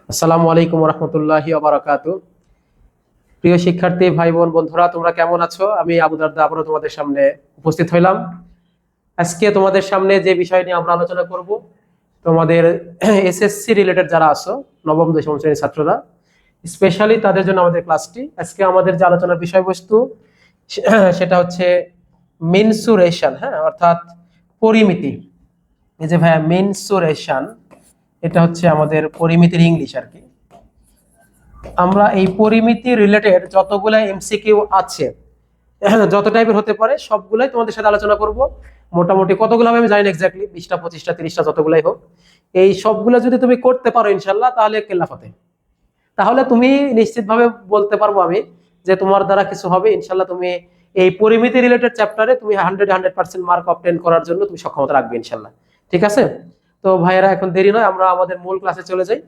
আসসালামু আলাইকুম রহমতুল্লাহি ওয়া বারাকাতুহু। প্রিয় শিক্ষার্থী ভাই বোন বন্ধুরা, তোমরা কেমন আছো? আমি আবু দারদা আবারও তোমাদের সামনে উপস্থিত হইলাম। আজকে তোমাদের সামনে যে বিষয় নিয়ে আমরা আলোচনা করব, তোমাদের এসএসসি রিলেটেড যারা আছো, নবম দশম শ্রেণীর ছাত্ররা, স্পেশালি তাদের জন্য আমাদের ক্লাসটি। আজকে আমাদের যে আলোচনার বিষয়বস্তু সেটা হচ্ছে মেনসুরেশন, হ্যাঁ, অর্থাৎ পরিমিতি। এই যে ভাইয়া মেনসুরেশন, এটা হচ্ছে আমাদের পরিমিতির ইংলিশ আর কি। আমরা এই পরিমিতি রিলেটেড যতগুলা এমসিকিউ আছে, যত টাইপের হতে পারে সবগুলাই তোমাদের সাথে আলোচনা করব। মোটামুটি কতগুলো হবে আমি জানি না এক্স্যাক্টলি, 20টা 25টা 30টা যতগুলাই হোক, এই সবগুলো যদি তুমি করতে পারো ইনশাল্লাহ, তাহলে কেল্লাফতে, তাহলে তুমি নিশ্চিতভাবে বলতে পারবো আমি যে তোমার দ্বারা কিছু হবে ইনশাল্লাহ। তুমি এই পরিমিতি রিলেটেড চ্যাপ্টারে তুমি 100% মার্ক অবটেন করার জন্য তুমি সক্ষমতা রাখবে ইনশাল্লাহ। ঠিক আছে? তো ভাইয়েরা, এখন দেরি নয়, আমরা আমাদের মূল ক্লাসে চলে যাই।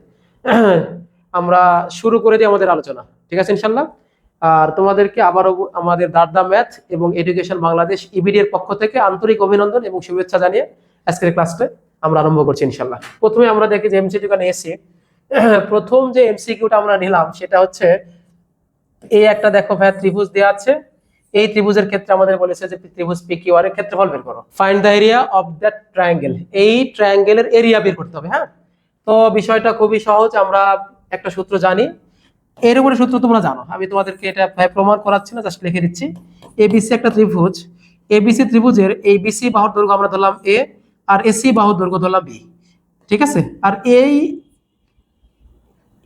আমরা শুরু করে দিই আমাদের আলোচনা। ঠিক আছে ইনশাল্লাহ। আর তোমাদেরকে আবারও আমাদের দারদা ম্যাথ এবং এডুকেশন বাংলাদেশ ইবিডি এর পক্ষ থেকে আন্তরিক অভিনন্দন এবং শুভেচ্ছা জানিয়ে আজকের ক্লাসটা আমরা আরম্ভ করছি ইনশাল্লাহ। প্রথমে আমরা দেখি যে এমসিকিউ কানে এসে প্রথম যে এমসিকিউটা আমরা নিলাম সেটা হচ্ছে, এই একটা দেখো ভাই ত্রিভুজ দেওয়া আছে। এই ত্রিভুজের ক্ষেত্রে আমাদের বলেছে যে ত্রিভুজ পিকিউআর এর ক্ষেত্রফল বের করো, find the area of that triangle. এই ট্রায়াঙ্গেলের এরিয়া বের করতে হবে। হ্যাঁ, তো বিষয়টা খুবই সহজ, আমরা একটা সূত্র জানি। এর উপরে সূত্র তোমরা জানো, আমি তোমাদেরকে এটা প্রমাণ করাচ্ছি না, জাস্ট লিখে দিচ্ছি। এবিসি একটা ত্রিভুজ, এবিসি ত্রিভুজের এই বিসি বাহুর দৈর্ঘ্য আমরা ধরলাম এ, আর এসি বাহুর দৈর্ঘ্য ধরলাম বি। ঠিক আছে? আর এই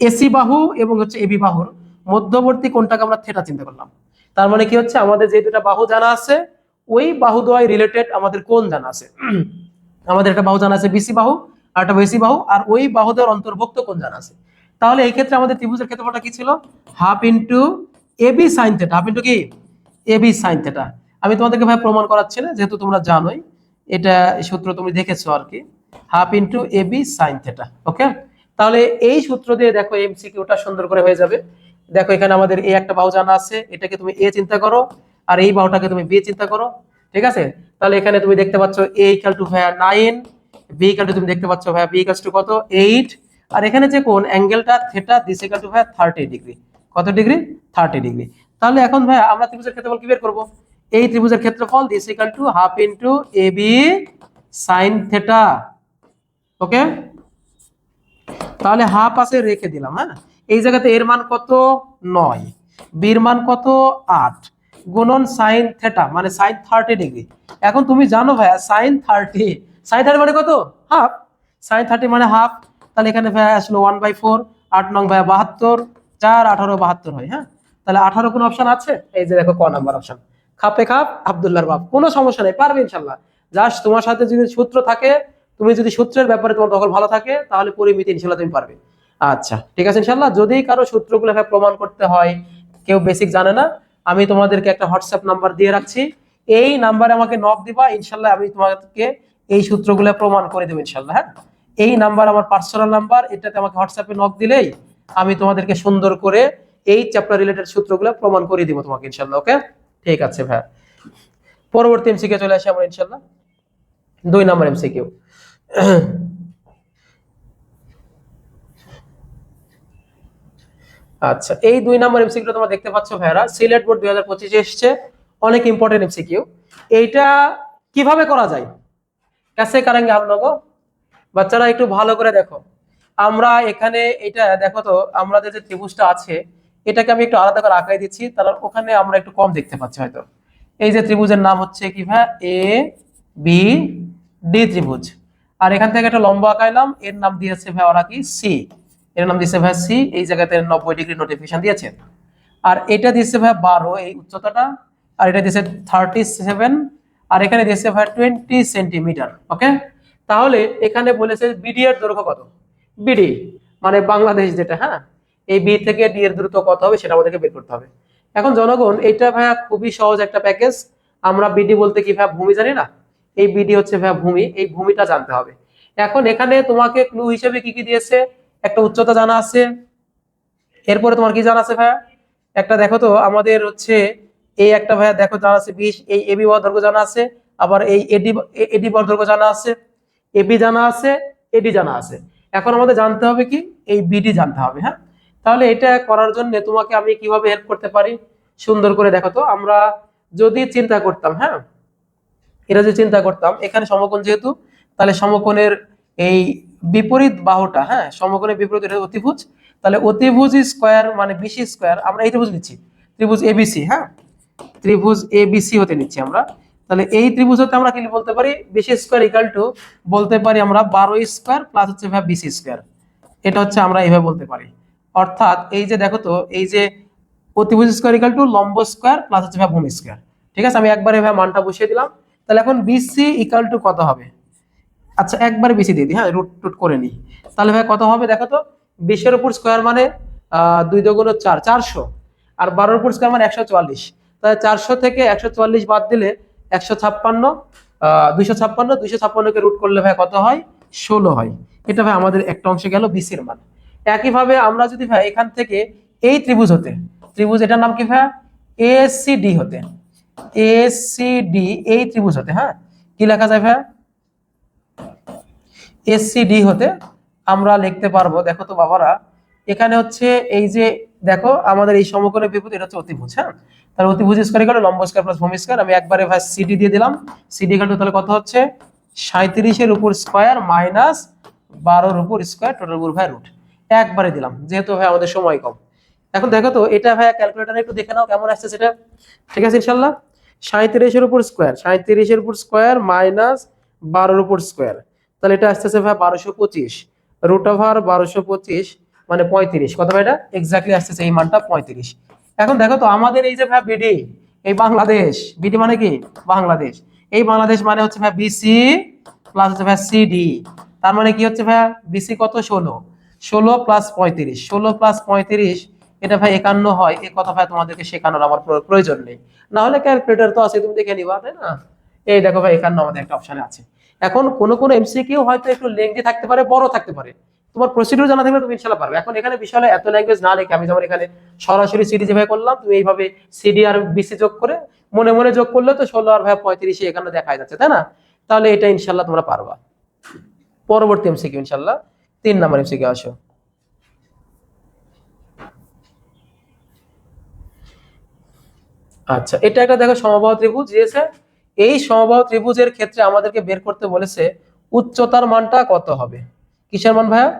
এসি বাহু এবং হচ্ছে এবি বাহুর মধ্যবর্তী কোণটাকে আমরা থিটা চিন্তা করলাম। তার মানে কি হচ্ছে, আমাদের যে দুটা বাহু জানা আছে, ওই বাহু দ্বয় রিলেটেড আমাদের কোণ জানা আছে। আমাদের একটা বাহু জানা আছে বিসি বাহু, আর একটা এসি বাহু, আর ওই বাহুদের অন্তর্ভুক্ত কোণ জানা আছে। তাহলে এই ক্ষেত্রে আমাদের ত্রিভুজের ক্ষেত্রফলটা কি ছিল? Half into AB sine theta. Half into কি? AB sine theta. আমি তোমাদেরকে ভাই প্রমাণ করাচ্ছি না, যেহেতু তোমরা জানোই এটা সূত্র, তুমি দেখেছো আর কি। Half into AB sine theta. Okay, তাহলে এই সূত্র দিয়ে দেখো এমসিকিউটা সুন্দর করে হয়ে যাবে। দেখো এখানে আমাদের এই একটা বাহু জানা আছে, এটাকে তুমি এ চিন্তা করো, আর এই বাহুটাকে তুমি বি চিন্তা করো। ঠিক আছে? তাহলে এখানে তুমি দেখতে পাচ্ছ এ ইকুয়াল টু ভাইয়া 9, বি ইকুয়াল টু তুমি দেখতে পাচ্ছ ভাইয়া বি ইকুয়াল টু কত 8, আর এখানে যে কোণ অ্যাঙ্গেলটা থিটা দিস ইকুয়াল টু ভাইয়া 30 ডিগ্রি। কত ডিগ্রি? 30 ডিগ্রি। তাহলে এখন ভাইয়া আমরা ত্রিভুজের ক্ষেত্রফল কি বের করব? এই ত্রিভুজের ক্ষেত্রফল this equal to half into AB sine theta. Okay, তাহলে হাফ আছে রেখে দিলাম। হ্যাঁ, এই জায়গাতে এর মান কত? 9, বির মান কত? 8, গুণন সাইন থেটা মানে সাইন 30 ডিগ্রি। এখন তুমি জানো ভাইয়া সাইন 30, সাইন 30 মানে কত? হাফ। সাইন 30 মানে হাফ। তাহলে এখানে ভাইয়া আসলো 1/4, 8 নং ভাইয়া 72, 4 18 72 হয়। হ্যাঁ, তাহলে 18 কোন অপশন আছে? এই যে দেখো ক নাম্বার অপশন, খাপে খাপ আব্দুল্লাহর বাপ। কোনো সমস্যা নেই, পারবে ইনশাল্লাহ। জাস্ট তোমার সাথে যদি সূত্র থাকে, তুমি যদি সূত্রের ব্যাপারে তোমার দখল ভালো থাকে, তাহলে পরিমিতি ইনশাল্লাহ তুমি পারবে। আচ্ছা ঠিক আছে ইনশাল্লাহ। যদি কারো সূত্রগুলো প্রমাণ করতে হয়, কেউ বেসিক জানে না, আমি তোমাদেরকে একটা হোয়াটসঅ্যাপ নাম্বার দিয়ে রাখছি, এই নাম্বারে আমাকে নক দিবা, ইনশাল্লাহ আমি তোমাদেরকে এই সূত্রগুলো প্রমাণ করে দেবো ইনশাল্লাহ। হ্যাঁ, এই নাম্বার আমার পার্সোনাল নাম্বার, এটাতে আমাকে হোয়াটসঅ্যাপে নক দিলেই আমি তোমাদেরকে সুন্দর করে এই চ্যাপ্টার রিলেটেড সূত্রগুলো প্রমাণ করে দিব তোমাকে ইনশাল্লাহ। ওকে, ঠিক আছে ভাই। পরবর্তী এমসিকিউ চলে আসি আমরা ইনশাল্লাহ। 2 নম্বর এমসিকিউ। আচ্ছা, এই 2 নম্বর এমসিকিউ তোমরা দেখতে পাচ্ছ ভাইরা, সিলেট বোর্ড 2025 এসেছে, অনেক ইম্পর্টেন্ট এমসিকিউ। এইটা কিভাবে করা যায়? कैसे करेंगे हम लोग? বাচ্চারা একটু ভালো করে দেখো। আমরা এখানে এটা দেখো তো, আমাদের যে ত্রিভুজটা আছে এটাকে আমি একটু আলাদা করে আঁকাই দিচ্ছি, তার ওখানে আমরা একটু কম দেখতে পাচ্ছি হয়তো। এই যে ত্রিভুজের নাম হচ্ছে কি ভাই? এ বি ডি ত্রিভুজ। আর এখান থেকে একটা লম্ব আঁকাইলাম, এর নাম দিয়েছে ভাই ওরা কি? সি। এর নাম দিয়েছে ভাই সি, এই জায়গাতে 90 ডিগ্রি নোটিফিকেশন দিয়েছে। আর এটা দিয়েছে ভাই 12 এই উচ্চতাটা, আর এটা দিয়েছে 37, আর এখানে দিয়েছে ভাই 20 সেন্টিমিটার। ওকে, তাহলে এখানে বলেছে বিডি এর দৈর্ঘ্য কত? বিডি মানে বাংলাদেশ যেটা, হ্যাঁ, এই বি থেকে ডি এর দূরত্ব কত হবে সেটা আমাদেরকে বের করতে হবে। এখন জনগণ, এটা ভাইয়া খুবই সহজ একটা প্যাকেজ। আমরা বিডি বলতে কি ভাইয়া ভূমি জানি না? এই বিডি হচ্ছে ভাইয়া ভূমি, এই ভূমিটা জানতে হবে। এখন এখানে তোমাকে ক্লু হিসেবে কি কি দিয়েছে? একটা উচ্চতা জানা আছে, এরপরে তোমার কি জানা আছে ভাইয়া? একটা দেখো তো আমাদের হচ্ছে এই একটা ভাইয়া দেখো জানা আছে 20, এই এবি বর্গ দৈর্ঘ্য জানা আছে, আবার এই এডি এডি বর্গ দৈর্ঘ্য জানা আছে, এবি জানা আছে, এডি জানা আছে। এখন আমাদের জানতে হবে কি, এই বিডি জানতে হবে। হ্যাঁ, তাহলে এটা করার জন্য তোমাকে আমি কিভাবে হেল্প করতে পারি সুন্দর করে দেখো তো। আমরা যদি চিন্তা করতাম, হ্যাঁ এটা যদি চিন্তা করতাম, এখানে সমকোণ যেহেতু, তাহলে সমকোণের এই বিপরীত বাহুটা, হ্যাঁ সমকোণের বিপরীত এটা অতিভুজ, তাহলে অতিভুজ স্কোয়ার মানে বিসি স্কোয়ার, আমরা এই ত্রিভুজ নিচ্ছি, ত্রিভুজ এবিসি। হ্যাঁ, ত্রিভুজ এবিসি হতে নিচ্ছি আমরা। তাহলে এই ত্রিভুজ হতে আমরা কি বলতে পারি, বিসি স্কোয়ার ইকাল টু বলতে পারি আমরা 12 স্কোয়ার প্লাস হচ্ছে ভাই বিসি স্কোয়ার। এটা হচ্ছে আমরা এইভাবে বলতে পারি। অর্থাৎ এই যে দেখো তো, এই যে অতিভুজ স্কোয়ার ইকাল টু লম্ব স্কোয়ার প্লাস হচ্ছে ভাই ভূমি স্কোয়ার। ঠিক আছে, আমি একবারে ভাই মানটা বসিয়ে দিলাম। তাহলে এখন বিসি ইকাল টু কত হবে, আচ্ছা একবারে বিসি দিয়ে দিই, হ্যাঁ রুট টুট করে নিই। তাহলে ভাই কত হবে দেখো তো, 20-এর উপর স্কোয়ার মানে 2 দুগুণ 4, 400, আর 12-এর উপর স্কোয়ার মানে 144। তাহলে 400 থেকে 144 বাদ দিলে 156, 256, 256 কে রুট করলে ভাই কত হয়, 16 হয়। এটা ভাই আমাদের একটা অংশে গেল বিসির মান। একইভাবে আমরা যদি ভাই এখান থেকে এই ত্রিভুজ হতে, ত্রিভুজ এটার নাম কি ভাই, এসিডি হতে, এসিডি এই ত্রিভুজ হতে, হ্যাঁ কি লেখা যায় ভাই, এসসিডি হতে আমরা লিখতে পারবো। দেখো তো বাবারা, এখানে হচ্ছে এই যে দেখো আমাদের এই সমকোণের বিপরীত এটা হচ্ছে অতিভুজ। হ্যাঁ, তাহলে অতিভুজ স্কয়ার ইকুয়াল লম্ব স্কয়ার প্লাস ভূমি স্কয়ার। আমি একবারে ভাই সিডি দিয়ে দিলাম, সিডি ইকুয়াল টু তাহলে কত হচ্ছে 37-এর উপর স্কয়ার মাইনাস 12-এর উপর স্কয়ার টোটাল উপর ভাই রুট, একবারে দিলাম যেহেতু ভাই আমাদের সময় কম। এখন দেখো তো এটা ভাই ক্যালকুলেটরে একটু দেখে নাও কেমন আসছে সেটা। ঠিক আছে ইনশাআল্লাহ, 37-এর উপর স্কয়ার, 37-এর উপর স্কয়ার মাইনাস 12-এর উপর স্কয়ার, তাহলে এটা আসতেছে ভাই 1225, রুট ওভার 1225 মানে 35। কত ভাই এটা এক্স্যাক্টলি আসতেছে এই মানটা 35। এখন দেখো তো আমাদের এই যে ভাই বিডি, এই বাংলাদেশ, বিডি মানে কি বাংলাদেশ, এই বাংলাদেশ মানে হচ্ছে ভাই বিসি প্লাস হচ্ছে ভাই সিডি। তার মানে কি হচ্ছে ভাই, বিসি কত 16, 16 প্লাস 35, 16 প্লাস 35 এটা ভাই 51 হয়। এই কথা ভাই তোমাদেরকে শেখানোর আমার প্রয়োজন নেই, না হলে ক্যালকুলেটর তো আছে তুমি দেখে নিবা, তাই না। এই দেখো ভাই 51 আমাদের একটা অপশনে আছে। এখন কোন এমসিকিউ হয়তো একটু লেংথি থাকতে পারে, বড় থাকতে পারে, তোমার প্রসিডিউর জানা থাকলে তুমি ইনশাআল্লাহ পারবে। এখন এখানে বিষয় এত ল্যাঙ্গুয়েজ না লিখে আমি যেমন এখানে সরাসরি সিডি যেভাবে করলাম, তুমি এইভাবে সিডি আর বিসি যোগ করে মনে মনে যোগ করলে তো 16 আর ভাই 35 এখানে দেখা যাচ্ছে, তাই না। তাহলে এটা ইনশাআল্লাহ তোমরা পারবা। পরবর্তী এমসিকিউ ইনশাআল্লাহ 3 নাম্বার এমসিকিউ আসো। আচ্ছা, এটা একটা দেখো সমবাহু ত্রিভুজ দিয়েছে। এই সমবাহু ত্রিভুজের ক্ষেত্রে আমাদেরকে বের করতে বলেছে উচ্চতার মানটা কত হবে। কিসের মান ভাইয়া,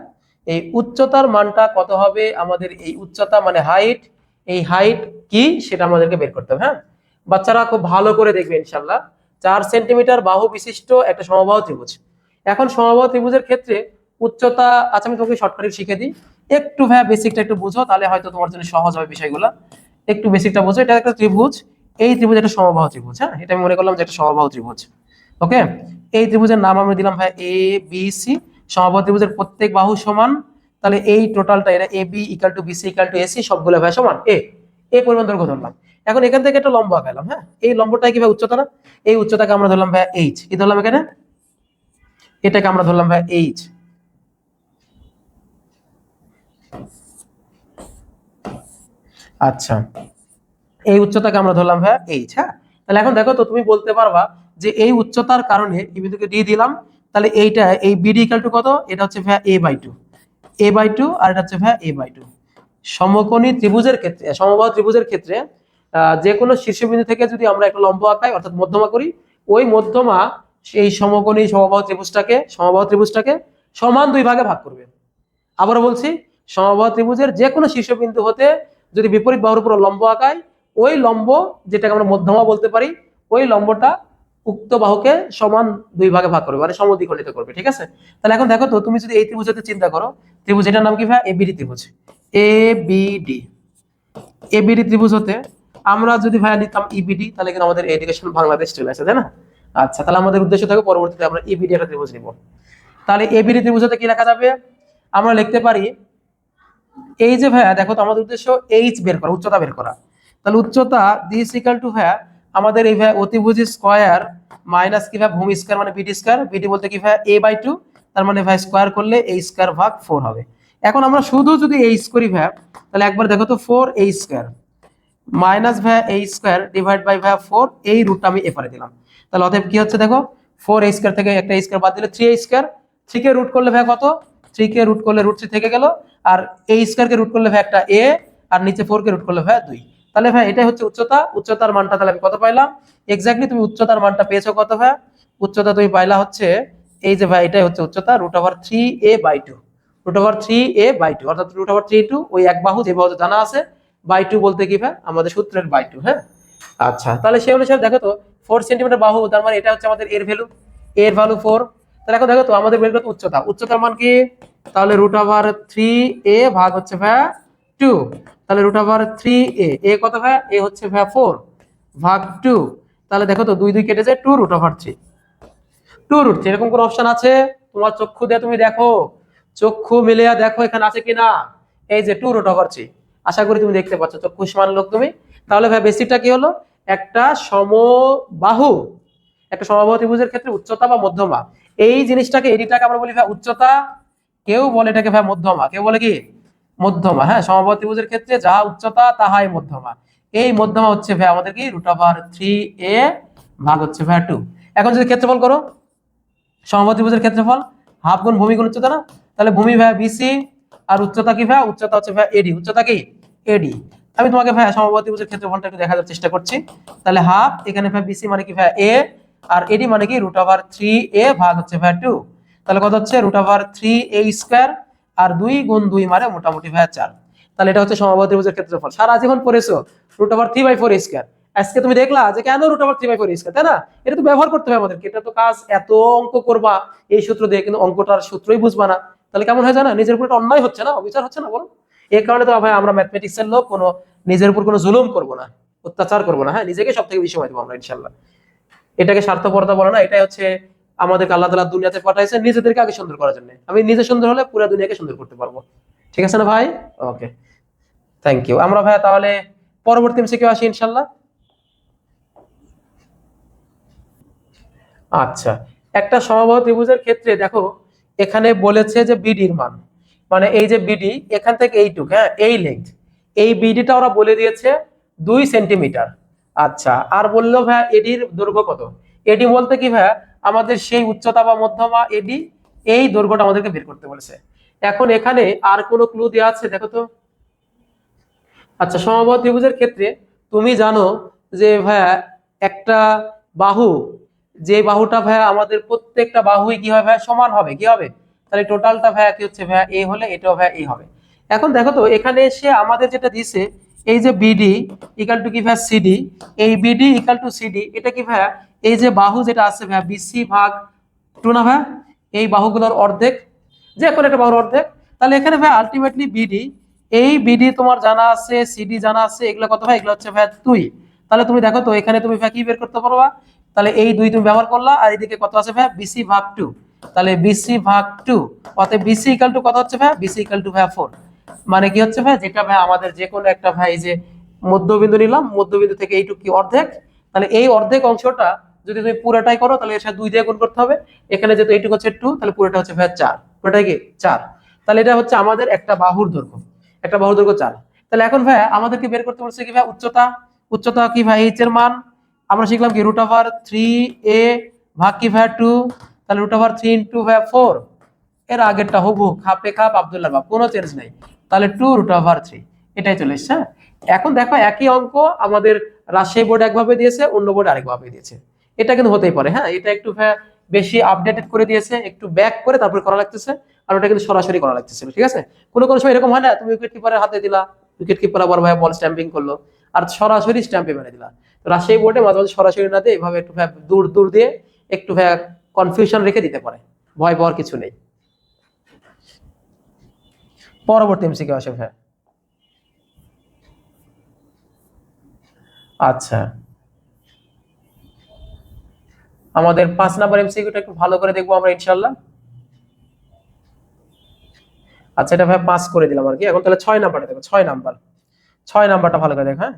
এই উচ্চতার মানটা কত হবে, আমাদের এই উচ্চতা মানে হাইট, এই হাইট কি সেটা আমাদেরকে বের করতে হবে। হ্যাঁ, বাচ্চারা খুব ভালো করে দেখবে ইনশাআল্লাহ। 4 সেন্টিমিটার বাহু বিশিষ্ট একটা সমবাহু ত্রিভুজ। এখন সমবাহু ত্রিভুজের ক্ষেত্রে উচ্চতা, আচ্ছা আমি তোমাকে শর্টকাটে শিখে দিই, একটু ভাইয়া বেসিকটা একটু বুঝো, তাহলে হয়তো তোমার জন্য সহজ হবে বিষয়গুলো। একটু বেসিকটা বুঝো, এটা একটা ত্রিভুজ, এই ত্রিভুজ একটা সমবাহু ত্রিভুজ। হ্যাঁ, এটা আমি মনে করলাম যে একটা সমবাহু ত্রিভুজ। ওকে, এই ত্রিভুজের নাম আমরা দিলাম ভাই এ বি সি। সমবাহু ত্রিভুজের প্রত্যেক বাহু সমান, তাহলে এই টোটালটা এটা A B equal to BC equal to AC সবগুলো ভাই সমান এ, এ পরিমাণ দৈর্ঘ্য ধরলাম। এখন এখান থেকে একটা লম্ব আঁকালাম। হ্যাঁ, এই লম্বটা কি ভাই উচ্চতা না, এই উচ্চতাকে আমরা ধরলাম ভাই এইচ, কি ধরলাম এখানে, এটাকে আমরা ধরলাম ভাই এইচ। আচ্ছা, এই উচ্চতাকে আমরা ধরলাম ভাই এইচ। হ্যাঁ, তাহলে এখন দেখো তো তুমি বলতে পারবা যে এই উচ্চতার কারণে এই বিন্দুকে ডি দিলাম, তাহলে এইটা এই বিডি ইকুয়াল টু কত, এটা হচ্ছে ভাই a/2, a/2 আর এটা হচ্ছে ভাই a/2। সমকোণী ত্রিভুজের ক্ষেত্রে, সমবাহু ত্রিভুজের ক্ষেত্রে যে কোনো শীর্ষবিন্দু থেকে যদি আমরা একটা লম্ব আঁকাই অর্থাৎ মধ্যমা করি, ওই মধ্যমা সেই সমকোণী সমবাহু ত্রিভুজটাকে সমান 2 ভাগে ভাগ করবে। আবারও বলছি, সমবাহু ত্রিভুজের যে কোনো শীর্ষবিন্দু হতে যদি বিপরীত বাহুর উপর লম্ব আঁকায়, ওই লম্ব যেটাকে আমরা মধ্যমা বলতে পারি, ওই লম্বটা উক্ত বাহুকে সমান 2 ভাগে ভাগ করবে, মানে সমদ্বিখণ্ডিত করবে। ঠিক আছে, তাহলে এখন দেখো তো তুমি যদি এই ত্রিভুজ হতে চিন্তা করো, ত্রিভুজ এটার নাম কি ভাই এবিডি ত্রিভুজ, এবিডি। এবিডি ত্রিভুজ হতে আমরা যদি ভাই লিখতাম ইবিডি, তাহলে কিন্তু আমাদের এডুকেশন বাংলাদেশ চলে আসে, তাই না। আচ্ছা, তাহলে আমাদের উদ্দেশ্য থাকে পরবর্তীতে আমরা ইবিডি একটা ত্রিভুজ নিব। তাহলে এবিডি ত্রিভুজ হতে কি লেখা যাবে, আমরা লিখতে পারি এই যে ভাইয়া দেখো তো আমাদের উদ্দেশ্য এইচ বের করা, উচ্চতা বের করা। তাহলে উচ্চতা দিস ইকুয়াল টু ভাইয়া আমাদের এই ভাইয়া অতিভুজ স্কয়ার মাইনাস কি ভাই ভূমি স্কয়ার মানে বিডি স্কয়ার, বিডি বলতে কি ভাইয়া a/2, তার মানে ভাই স্কয়ার করলে a স্কয়ার ভাগ 4 হবে। এখন আমরা শুধু যদি এইচ করি ভাইয়া, তাহলে একবার দেখো তো 4a স্কয়ার মাইনাস ভাইয়া a স্কয়ার ডিভাইড বাই ভাইয়া 4, এই রুটটা আমি এপারে দিলাম। তাহলে অতএব কি হচ্ছে দেখো, 4a স্কয়ার থেকে একটা a স্কয়ার বাদ দিলে 3a স্কয়ার, 3 কে রুট করলে ভাইয়া কত 3 কে রুট করলে √3 থেকে গেল, আর a স্কয়ার কে রুট করলে ভাই একটা a, আর নিচে 4 কে রুট করলে ভাই 2। তাহলে ভাই এটাই হচ্ছে উচ্চতা। উচ্চতার মানটা তাহলে আমি কত পাইলাম? এক্স্যাক্টলি তুমি উচ্চতার মানটা পেয়েছো কত ভাই? উচ্চতা তুমি পাইলা হচ্ছে এই যে ভাই, এটাই হচ্ছে উচ্চতা √3a/2। √3a/2 অর্থাৎ √3 ওই এক বাহু, যে বাহু জানা আছে, /2 বলতে কি ভাই আমাদের সূত্রের /2। হ্যাঁ, আচ্ছা, তাহলে সেই অনুসারে দেখো তো 4 সেন্টিমিটার বাহু, তার মানে এটা হচ্ছে আমাদের এর ভ্যালু, এর ভ্যালু 4। তাহলে এখন দেখো তো আমাদের বের করতে উচ্চতা, উচ্চতার মান কি? তাহলে √3a ভাগ হচ্ছে ভাই 2। তাহলে √3a, এ কত ভাই? এ হচ্ছে ভাই 4 ভাগ 2। তাহলে দেখো তো 2 2 কেটে যায়, 2√3। 2√3 এরকম কোন অপশন আছে? তোমার চক্ষু দিয়ে তুমি দেখো, চক্ষু মিলিয়ে দেখো এখানে আছে কিনা। এই যে 2√3, আশা করি তুমি দেখতে পাচ্ছ, চক্ষুষ্মান লোক তুমি। তাহলে ভাই বেসিকটা কি হলো? একটা সমবাহু, একটা সমবাহু ত্রিভুজের ক্ষেত্রে উচ্চতা বা মধ্যমা, এই জিনিসটাকে, এটাকে আমরা বলি ভাই উচ্চতা, কেউ বলে এটাকে ভাই মধ্যমা, কেউ বলে কি মধ্যমা। হ্যাঁ, সমবাহু ত্রিভুজের ক্ষেত্রে যাহা উচ্চতা তাহাই মধ্যমা। এই মধ্যমা হচ্ছে ভাই আমাদের কি √3a ভাগ হচ্ছে ভাই 2। এখন যদি ক্ষেত্রফল করো, সমবাহু ত্রিভুজের ক্ষেত্রফল হাফ গুণ ভূমি গুণ উচ্চতা না? তাহলে ভূমি ভাই বিসি, আর উচ্চতা কি ভাই? উচ্চতা হচ্ছে ভাই এডি। উচ্চতা কি এডি। আমি তোমাকে ভাই সমবাহু ত্রিভুজের ক্ষেত্রফলটা একটু দেখানোর চেষ্টা করছি। তাহলে হাফ, এখানে ভাই বিসি মানে কি ভাই এ, আর এডি মানে কি √3a ভাগ হচ্ছে ভাই 2। তাহলে কত হচ্ছে? √3a², আর 2 গুণ 2 মানে মোটামুটি ভাই 4। তাহলে এটা হচ্ছে সমবাহু ত্রিভুজের ক্ষেত্রফল। সারা জীবন পড়েছো √3/4²। আজকে তুমি দেখলা যে কেন √3/4², তাই না? এটা তো ব্যবহার করতে হবে আমাদেরকে, এটা তো কাজ, এত অঙ্ক করবা এই সূত্র দিয়ে, কিন্তু অঙ্কটার সূত্রই বুঝবা না, তাহলে কেমন হয় জানা? নিজের উপর অন্যায় হচ্ছে না, অবিচার হচ্ছে না বলো? এই কারণে তো ভাই আমরা ম্যাথমেটিক্সের লোক, কোনো নিজের উপর কোনো জুলুম করবো না, অত্যাচার করবো না। হ্যাঁ, নিজেকে সব থেকে বেশি সময় দেবো আমরা ইনশাল্লাহ। এটাকে স্বার্থপরতা বলে না, এটাই হচ্ছে আমাদেরকে আল্লাহ তাআলা দুনিয়াতে পাঠাইছে নিজেদেরকে আগে সুন্দর করার জন্য। আমি নিজে সুন্দর হলে পুরো দুনিয়াকে সুন্দর করতে পারবো। ঠিক আছে না ভাই? ওকে, থ্যাংক ইউ। আমরা ভাই তাহলে পরবর্তী এমসিকিউ আসি ইনশাল্লাহ। আচ্ছা, একটা সমবাহু ত্রিভুজের ক্ষেত্রে দেখো, এখানে বলেছে যে বিডির মান, মানে এই যে বিডি এখান থেকে এইটুক, হ্যাঁ এই লেন্থ, এই বিডিটা ওরা বলে দিয়েছে 2 সেন্টিমিটার। আচ্ছা, আর বললো ভাইয়া এডির দৈর্ঘ্য কত? এডি বলতে কি ভাইয়া আমাদের সেই উচ্চতা বা মধ্যমা এডি, এই দৈর্ঘ্যটা আমাদেরকে বের করতে বলেছে। এখন এখানে আর কোনো ক্লু দেওয়া আছে দেখো তো? আচ্ছা, সমবাহু ত্রিভুজের ক্ষেত্রে তুমি জানো যে ভাইয়া একটা বাহু, যে বাহুটা ভাইয়া আমাদের প্রত্যেকটা বাহুই কি হবে ভাইয়া? সমান হবে। কি হবে? তাহলে টোটালটা ভাইয়া কি হচ্ছে ভাইয়া? এ হলে এটাও ভাইয়া এ হবে। এখন দেখো তো এখানে এসে আমাদের যেটা দিছে, এই যে বিডি ইকাল টু কি ভাইয়া সিডি, এই বিডি ইকাল টু সিডি, এটা কি ভাইয়া এই যে বাহু যেটা আছে ভাইয়া বিসি ভাগ 2 না ভাইয়া? এই বাহুগুলোর অর্ধেক, যে কোনো একটা বাহুর অর্ধেক। তাহলে এখানে ভাই আলটিমেটলি বিডি, এই বিডি তোমার জানা আছে, সিডি জানা আছে, এগুলো কত ভাই? এগুলো হচ্ছে ভাই 2। তাহলে তুমি দেখো তো এখানে তুমি ভাই কি বের করতে পারবা? তাহলে এই 2 তুমি ব্যবহার করলা, আর এদিকে কত আছে ভাই? বিসি ভাগ 2। তাহলে বিসি ভাগ 2, অতএব বিসি ইকাল টু কত হচ্ছে ভাই? বিসি ইকাল টু ভাই 4। মানে কি হচ্ছে ভাই? যেটা ভাই আমাদের যে কোনো একটা ভাই, এই যে মধ্যবিন্দু নিলাম, মধ্যবিন্দু থেকে এইটুকু কি অর্ধেক, তাহলে এই অর্ধেক অংশটা যদি তুমি পুরোটাই করো, তাহলে এর সাথে 2 দিয়ে গুণ করতে হবে। এখানে যেহেতু এইটুকু হচ্ছে 2, তাহলে পুরোটা হচ্ছে ভাই 4। পুরোটাই কি 4। তাহলে এটা হচ্ছে আমাদের একটা বাহুর দৈর্ঘ্য, একটা বাহুর দৈর্ঘ্য 4। তাহলে এখন ভাই আমাদেরকে বের করতে বলছে কি ভাই? উচ্চতা। উচ্চতা কি ভাই? এইচ এর মান আমরা শিখলাম কি √3a ভাগ কি ভাই 2। তাহলে √3 ইনটু ভাই 4, এর আগেরটা হবু খাপে খাপ আব্দুল্লাহ বাপ, কোনো চেঞ্জ নাই। তাহলে 2√3, এটাই চলে এসছে। হ্যাঁ, এখন দেখো একই অঙ্ক আমাদের রাজশাহী বোর্ড একভাবে দিয়েছে, অন্য বোর্ড আরেকভাবে দিয়েছে। এটা কিন্তু হতেই পারে। হ্যাঁ, এটা একটু বেশি আপডেটেড করে দিয়েছে, একটু ব্যাক করে তারপর করা লাগতেছে, আর ওটা কিন্তু সরাসরি করা লাগতেছিল। ঠিক আছে, কোনো কোনো সময় এরকম হয় না, তুমি উইকেট কিপারের হাতে দিলা, উইকেট কিপার আবার ভাই বল স্ট্যাম্পিং করলো, আর সরাসরি স্ট্যাম্পে মেরে দিলা। রাজশাহী বোর্ডে মাঝে মাঝে সরাসরি না দিয়ে এভাবে একটু দূর দূর দিয়ে একটু কনফিউশন রেখে দিতে পারে, ভয় পাওয়ার কিছু নেই। পরবর্তী এমসিকিউ আসে ভাই। আচ্ছা, আমাদের 5 নম্বর এমসিকিউটা একটু ভালো করে দেখবো আমরা ইনশাল্লাহ। আচ্ছা, এটা ভাই পাস করে দিলাম আর কি। এখন তাহলে 6 নাম্বারটা দেখো, 6 নাম্বার, 6 নাম্বারটা ভালো করে দেখ। হ্যাঁ,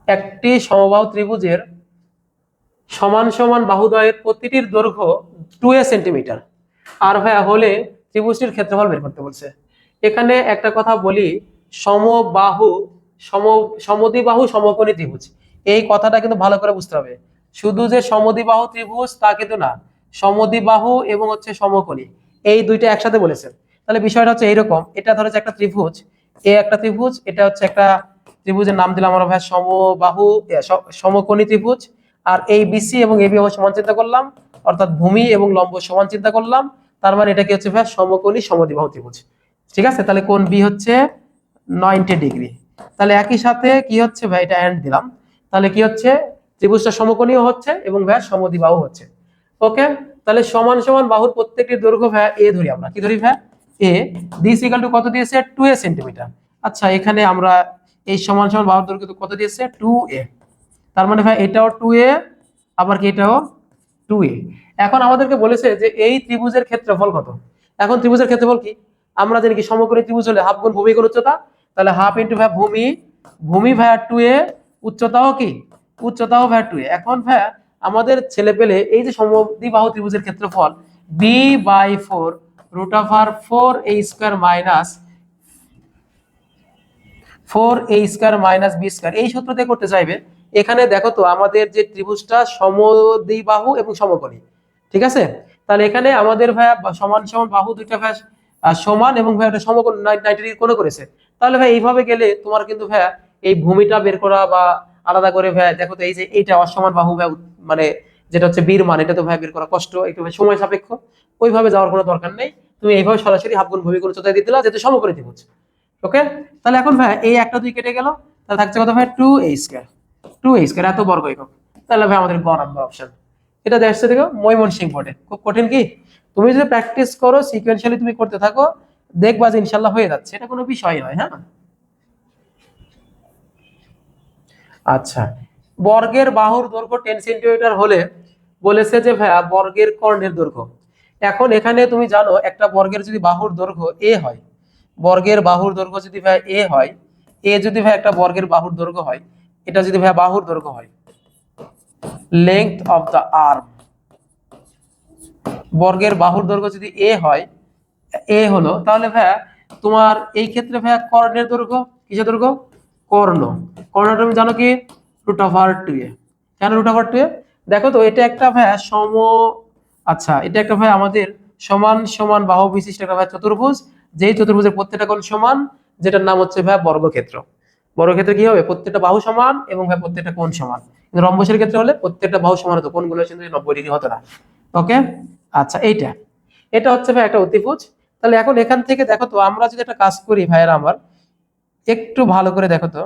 একটি সমবাহু ত্রিভুজের সমান সমান বাহুদ্বয়ের প্রতিটির দৈর্ঘ্য 2 সেন্টিমিটার, আর ভাইয়া হলে ত্রিভুজটির ক্ষেত্রফল বের করতে বলছে। এখানে একটা কথা বলি, সমবাহু, সম সমদ্বিবাহু সমকোণী ত্রিভুজ, এই কথাটা কিন্তু ভালো করে বুঝতে হবে। শুধু যে সমদ্বিবাহু ত্রিভুজ তা কিন্তু না, সমদ্বিবাহু এবং হচ্ছে সমকোণী, এই দুইটা একসাথে বলেছে। তাহলে বিষয়টা হচ্ছে এইরকম, এটা ধরো যে একটা ত্রিভুজ, এ একটা ত্রিভুজ, এটা হচ্ছে একটা ত্রিভুজের নাম দিলাম আমরা ভাই সমবাহু সমকোণী ত্রিভুজ। আর এই বিসি এবং এবি সমান চিন্তা করলাম, অর্থাৎ ভূমি এবং লম্ব সমান চিন্তা করলাম, তার মানে এটা কি হচ্ছে ভাই সমকোণী সমদ্বিবাহু ত্রিভুজ। ঠিক আছে, তাহলে কোণ বি হচ্ছে 90 ডিগ্রি। তাহলে একই সাথে কি হচ্ছে ভাই, এটা এন্ড দিলাম, তাহলে কি হচ্ছে ত্রিভুজটা সমকোণীয় হচ্ছে এবং ভাই সমদ্বিবাহু হচ্ছে। ওকে, তাহলে সমান সমান বাহুর প্রত্যেকটির দৈর্ঘ্য ভাই এ ধরি, আমরা কি ধরি ভাই এ, দিস ইকুয়াল টু কত দিয়েছে 2a সেন্টিমিটার। আচ্ছা এখানে আমরা এই সমান সমান বাহুর দৈর্ঘ্য কত দিয়েছে 2a, তার মানে ভাই এটাও 2a, আবার কি এটাও 2a। এখন আমাদেরকে বলেছে যে এই ত্রিভুজের ক্ষেত্রফল কত। এখন ত্রিভুজের ক্ষেত্রফল কি, আমরা জানি কি সমকোণী ত্রিভুজ হলে হাফ গুণ ভূমি গুণ উচ্চতা, তাহলে হাফ ইন্টু ভাই ভূমি, ভূমি ভাই 2a, উচ্চতাও কি, উচ্চতাও ভাই 2a। এখন ভাই আমাদের ছেলে পেলে এই যে সমদ্বিবাহু ত্রিভুজের ক্ষেত্রফল b/4 root over 4a square minus 4a square minus b square, এই সূত্র দিয়ে করতে চাইবে। এখানে দেখো তো আমাদের যে ত্রিভুজটা সমদ্বিবাহু এবং সমকোণী, ঠিক আছে, তাহলে এখানে আমাদের ভাইয়া সমান সমান বাহু দুইটা ভাই সমান এবং ভাই একটা সমকোণ 90 ডিগ্রি কোণ করেছে। তাহলে ভাই এইভাবে গেলে তোমার কিন্তু ভাইয়া এই ভূমিটা বের করা বা আলাদা করে ভাইয়া দেখো তো এই যে এইটা অসমান বাহু ভাই, মানে যেটা হচ্ছে বীর মান, এটা তো ভাই বের করা কষ্ট, একটু ভাই সময় সাপেক্ষ, ওইভাবে যাওয়ার কোনো দরকার নেই। তুমি এইভাবে সরাসরি হাফ গুণ ভূমি গুণ উচ্চতা দিয়ে দিলা, যেহেতু সমকোণী ত্রিভুজ। ওকে, তাহলে এখন ভাই এই একটা দুই কেটে গেল, তাহলে থাকছে কত ভাই 2a স্কয়ার, 2a স্কয়ার এত বর্গ একক। তাহলে ভাই আমাদের গ নাম্বার অপশন, এটা দেখছে দেখো ময়মনসিংহ বোর্ডে খুব কঠিন কি, তুমি যদি প্র্যাকটিস করো সিকোয়েন্সিয়ালি তুমি করতে থাকো, দেখবা যে ইনশাআল্লাহ হয়ে যাচ্ছে, এটা কোনো বিষয় নয়। হ্যাঁ, আচ্ছা, বর্গের বাহুর দৈর্ঘ্য 10 সেন্টিমিটার হলে বলেছে যে ভাইয়া বর্গের কর্ণের দৈর্ঘ্য। এখন এখানে তুমি জানো একটা বর্গের যদি বাহুর দৈর্ঘ্য এ হয়, বর্গের বাহুর দৈর্ঘ্য যদি ভাই এ হয়, এ যদি ভাই একটা বর্গের বাহুর দৈর্ঘ্য হয়, এটা যদি ভাই বাহুর দৈর্ঘ্য হয়, লেংথ অফ দা আর্ম, বর্গের বাহুর দৈর্ঘ্য যদি এ হয়, এ হলো, তাহলে ভাইয়া তোমার এই ক্ষেত্রে ভাইয়া কর্ণের দৈর্ঘ্য, কিসের দৈর্ঘ্য, কর্ণ, কর্ণটা তুমি জানো কি রুট ওভার 2a। কেন রুট ওভার 2a, দেখো তো এটা একটা ভাইয়া আচ্ছা এটা একটা ভাই আমাদের সমান সমান বাহু বিশিষ্ট একটা ভাই চতুর্ভুজ, যেই চতুর্ভুজের প্রত্যেকটা কোণ সমান, যেটার নাম হচ্ছে ভাই বর্গক্ষেত্র। বর্গক্ষেত্রে কি হবে, প্রত্যেকটা বাহু সমান এবং ভাই প্রত্যেকটা কোণ সমান। কিন্তু রম্বসের ক্ষেত্রে হলে প্রত্যেকটা বাহু সমান হতো, কোণগুলো কিন্তু 90 ডিগ্রি হতো না। ওকে, আচ্ছা এইটা, এটা হচ্ছে ভাই একটা অতিভুজ। তাহলে এখন এখান থেকে দেখো তো আমরা যদি একটা কাজ করি ভাইয়েরা আমার, একটু ভালো করে দেখো তো,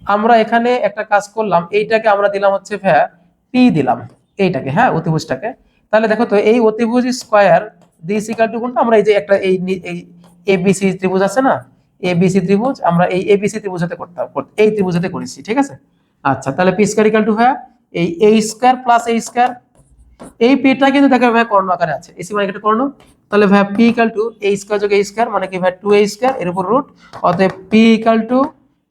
আমরা এখানে একটা কাজ করলাম, এইটাকে আমরা দিলাম হচ্ছে ভাইয়া পি দিলাম, এইটাকে, হ্যাঁ অতিভুজটাকে। তাহলে দেখো তো এই অতিভুজ স্কয়ার দিস ইকুয়াল টু কোনটা, আমরা এই যে একটা এই এবিসি ত্রিভুজ আছে না, এবিসি ত্রিভুজ, আমরা এই এবিসি ত্রিভুজতে করতাম, এই ত্রিভুজতে করেছি, ঠিক আছে। আচ্ছা তাহলে পি স্কয়ার ইকুয়াল টু ভাইয়া এই এ স্কয়ার প্লাস এ স্কয়ার, এই পিটা কিন্তু দেখো ভাই কর্ণ আকারে আছে, এসি মানে একটা কর্ণ। তাহলে ভাই P equal to A square যোগ এ স্কয়ার মানে কি ভাই 2a স্কয়ার, এর উপর রুট, অতএব পি ইকুয়াল টু,